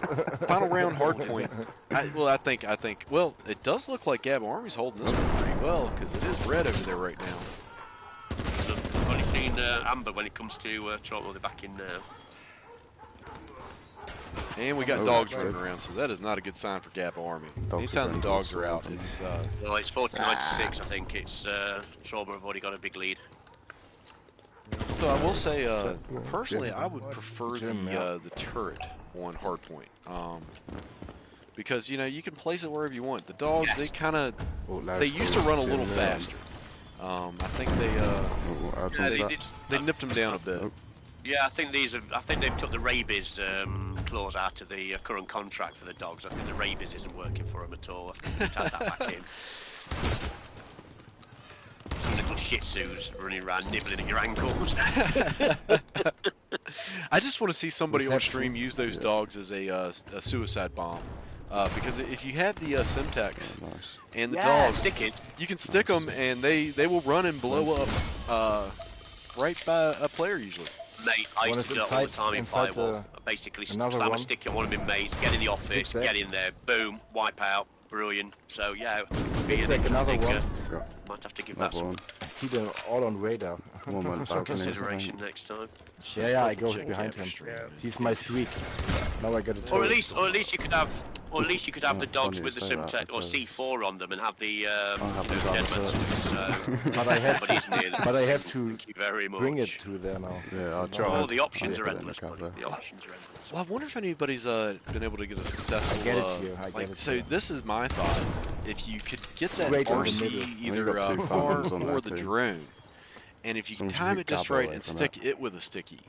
Final round, hard point. I think. Well, it does look like Gabba Army's holding this one pretty well because it is red over there right now. I've only seen Amber when it comes to TrauMa. They're back in now. And we got dogs running around, so that is not a good sign for Gabba Army. Anytime the dogs are out, it's Well, it's 49-6. I think it's TrauMa have already got a big lead. So I will say, personally, I would prefer the turret on hardpoint. because you can place it wherever you want. The dogs, they kind of Oh, they used to run a little faster. I think they nipped them down a bit. Yeah, I think they've took the rabies clause out of the current contract for the dogs. I think the rabies isn't working for them at all. I think they've had that back in. Some little Shih Tzus running around nibbling at your ankles. I just want to see somebody on stream use those dogs as a suicide bomb. Because if you have the Simtex and the dogs, you can stick them and they will run and blow up right by a player usually. Mate, I used to do it all the time in Firewall. Basically, slam a stick on one of my mates, get in the office, get in there, boom, wipe out, brilliant. So yeah, another one. Might have to give that some I see them all on radar. consideration next time. Yeah, I go behind him. He's my streak. Now I got a Or at least you could have. Or at least you could have the dogs with the Simtech or C4 on them and have the but I have to bring it to there now. Yeah, I'll try. Oh, the options are endless. The options are endless. Well, I wonder if anybody's been able to get a successful. I get it here. I get it so here. this is my thought: if you could get that Straight in the RC, middle. either car or the drone, and if you can time it just right and stick it with a sticky,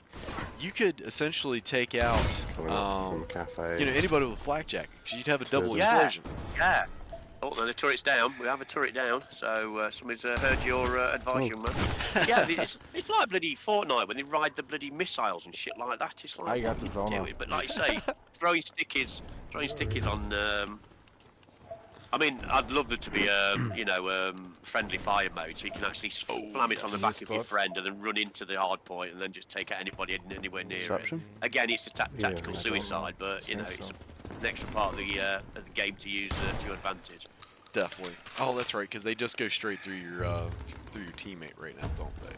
you could essentially take out anybody with a flak jack, because you'd have a double explosion. Yeah. Oh, no, the turret's down. We have a turret down, so somebody's heard your advice, young man. Yeah, it's like bloody Fortnite when they ride the bloody missiles and shit like that. It's like I got the zone. But like you say, throwing stickies on. I mean, I'd love there to be friendly fire mode, so you can actually slam it on the back of your friend and then run into the hard point and then just take out anybody anywhere near it. Again, it's a tactical suicide, but it's an extra part of the game to use to your advantage. Definitely. Oh, that's right, because they just go straight through your teammate right now, don't they?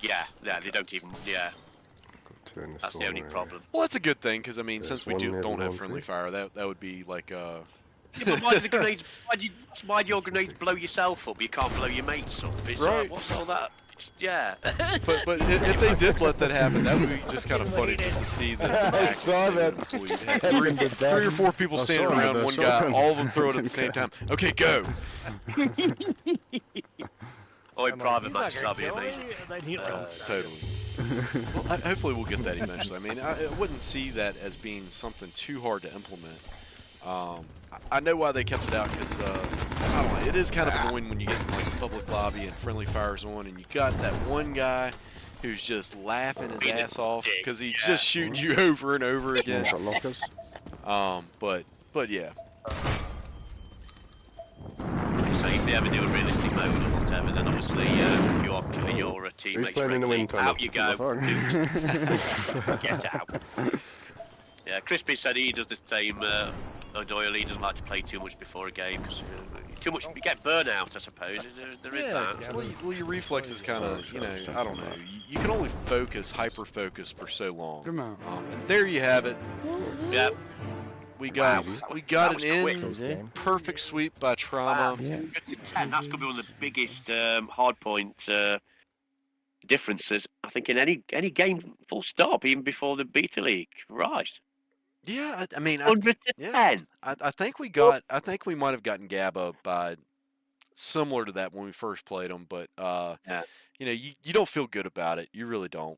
Yeah, they don't even. Yeah. That's the only problem. Well, that's a good thing, because I mean, since we don't have friendly fire, that would be like Yeah, but why do the grenades? Why do your grenades blow yourself up? You can't blow your mates up. It's right. Like, what's all that? Yeah. but if they did let that happen, that would be just kind of funny just to see the tactics. I saw that. Three or four people standing around one guy, all of them throw it at the same time. Okay, go. Oh, in private matches, that'd be amazing. Totally. Well, hopefully we'll get that eventually. I mean, I wouldn't see that as being something too hard to implement. I know why they kept it out, because I don't know, it is kind of annoying when you get in like a public lobby and friendly fire's on and you got that one guy who's just laughing his ass off because he's just shooting you over and over again. But yeah. So if they ever do a realistic mode or whatever, then obviously your teammates out you go. Get out. Yeah, Crispy said he does the same. Doyle, he doesn't like to play too much before a game because too much you get burnout, I suppose. There is that. Well, your reflexes kind of, I don't know. You can only hyper focus for so long. Come on. And there you have it. Yeah. We got an perfect sweep by TrauMa. Yeah. 10, that's going to be one of the biggest hardpoint differences, I think, in any game. Full stop, even before the beta league. Right. Yeah, I mean, 100 to 10. I think we might have gotten Gabba by similar to that when we first played them, but you don't feel good about it. You really don't.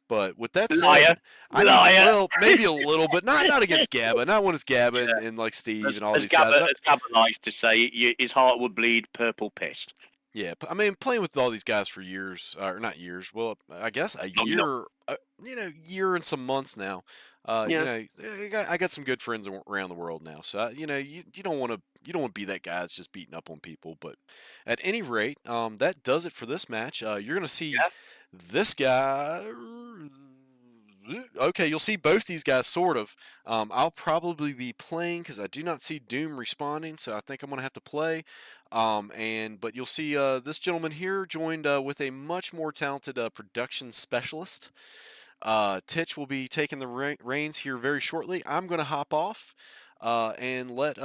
But with that said, well, maybe a little, but not against Gabba. Not when it's Gabba and like Steve and all these guys. As Gabba likes to say, his heart would bleed purple pissed. Yeah, I mean, playing with all these guys for years, or not years, well, I guess a year, year and some months now. I got some good friends around the world now, so you don't want to be that guy that's just beating up on people. But at any rate, that does it for this match. You're gonna see this guy. Okay, you'll see both these guys, sort of. I'll probably be playing because I do not see Doom responding, so I think I'm going to have to play. But you'll see this gentleman here joined with a much more talented production specialist. Titch will be taking the reins here very shortly. I'm going to hop off and let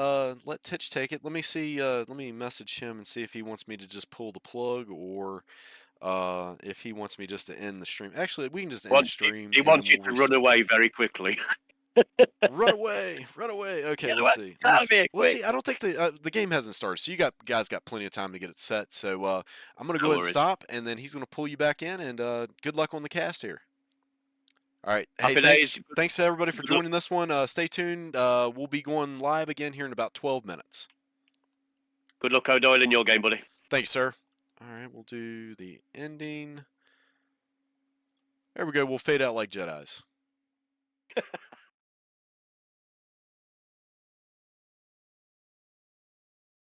Titch take it. Let me see. Let me message him and see if he wants me to just pull the plug or if he wants me just to end the stream. Actually, we can just end the stream. He wants you to run away very quickly. Run away! Run away! Okay, Get let's away. see. Out of here, Let's quick. see. I don't think the game hasn't started, so you guys got plenty of time to get it set. So I'm gonna go No ahead and worries. stop, and then he's gonna pull you back in. And good luck on the cast here. All right. Hey, Happy thanks. days. Thanks to everybody for Good luck. joining this one. Stay tuned. We'll be going live again here in about 12 minutes. Good luck, O'Doyle, in your game, buddy. Thanks, sir. All right, we'll do the ending. There we go. We'll fade out like Jedis.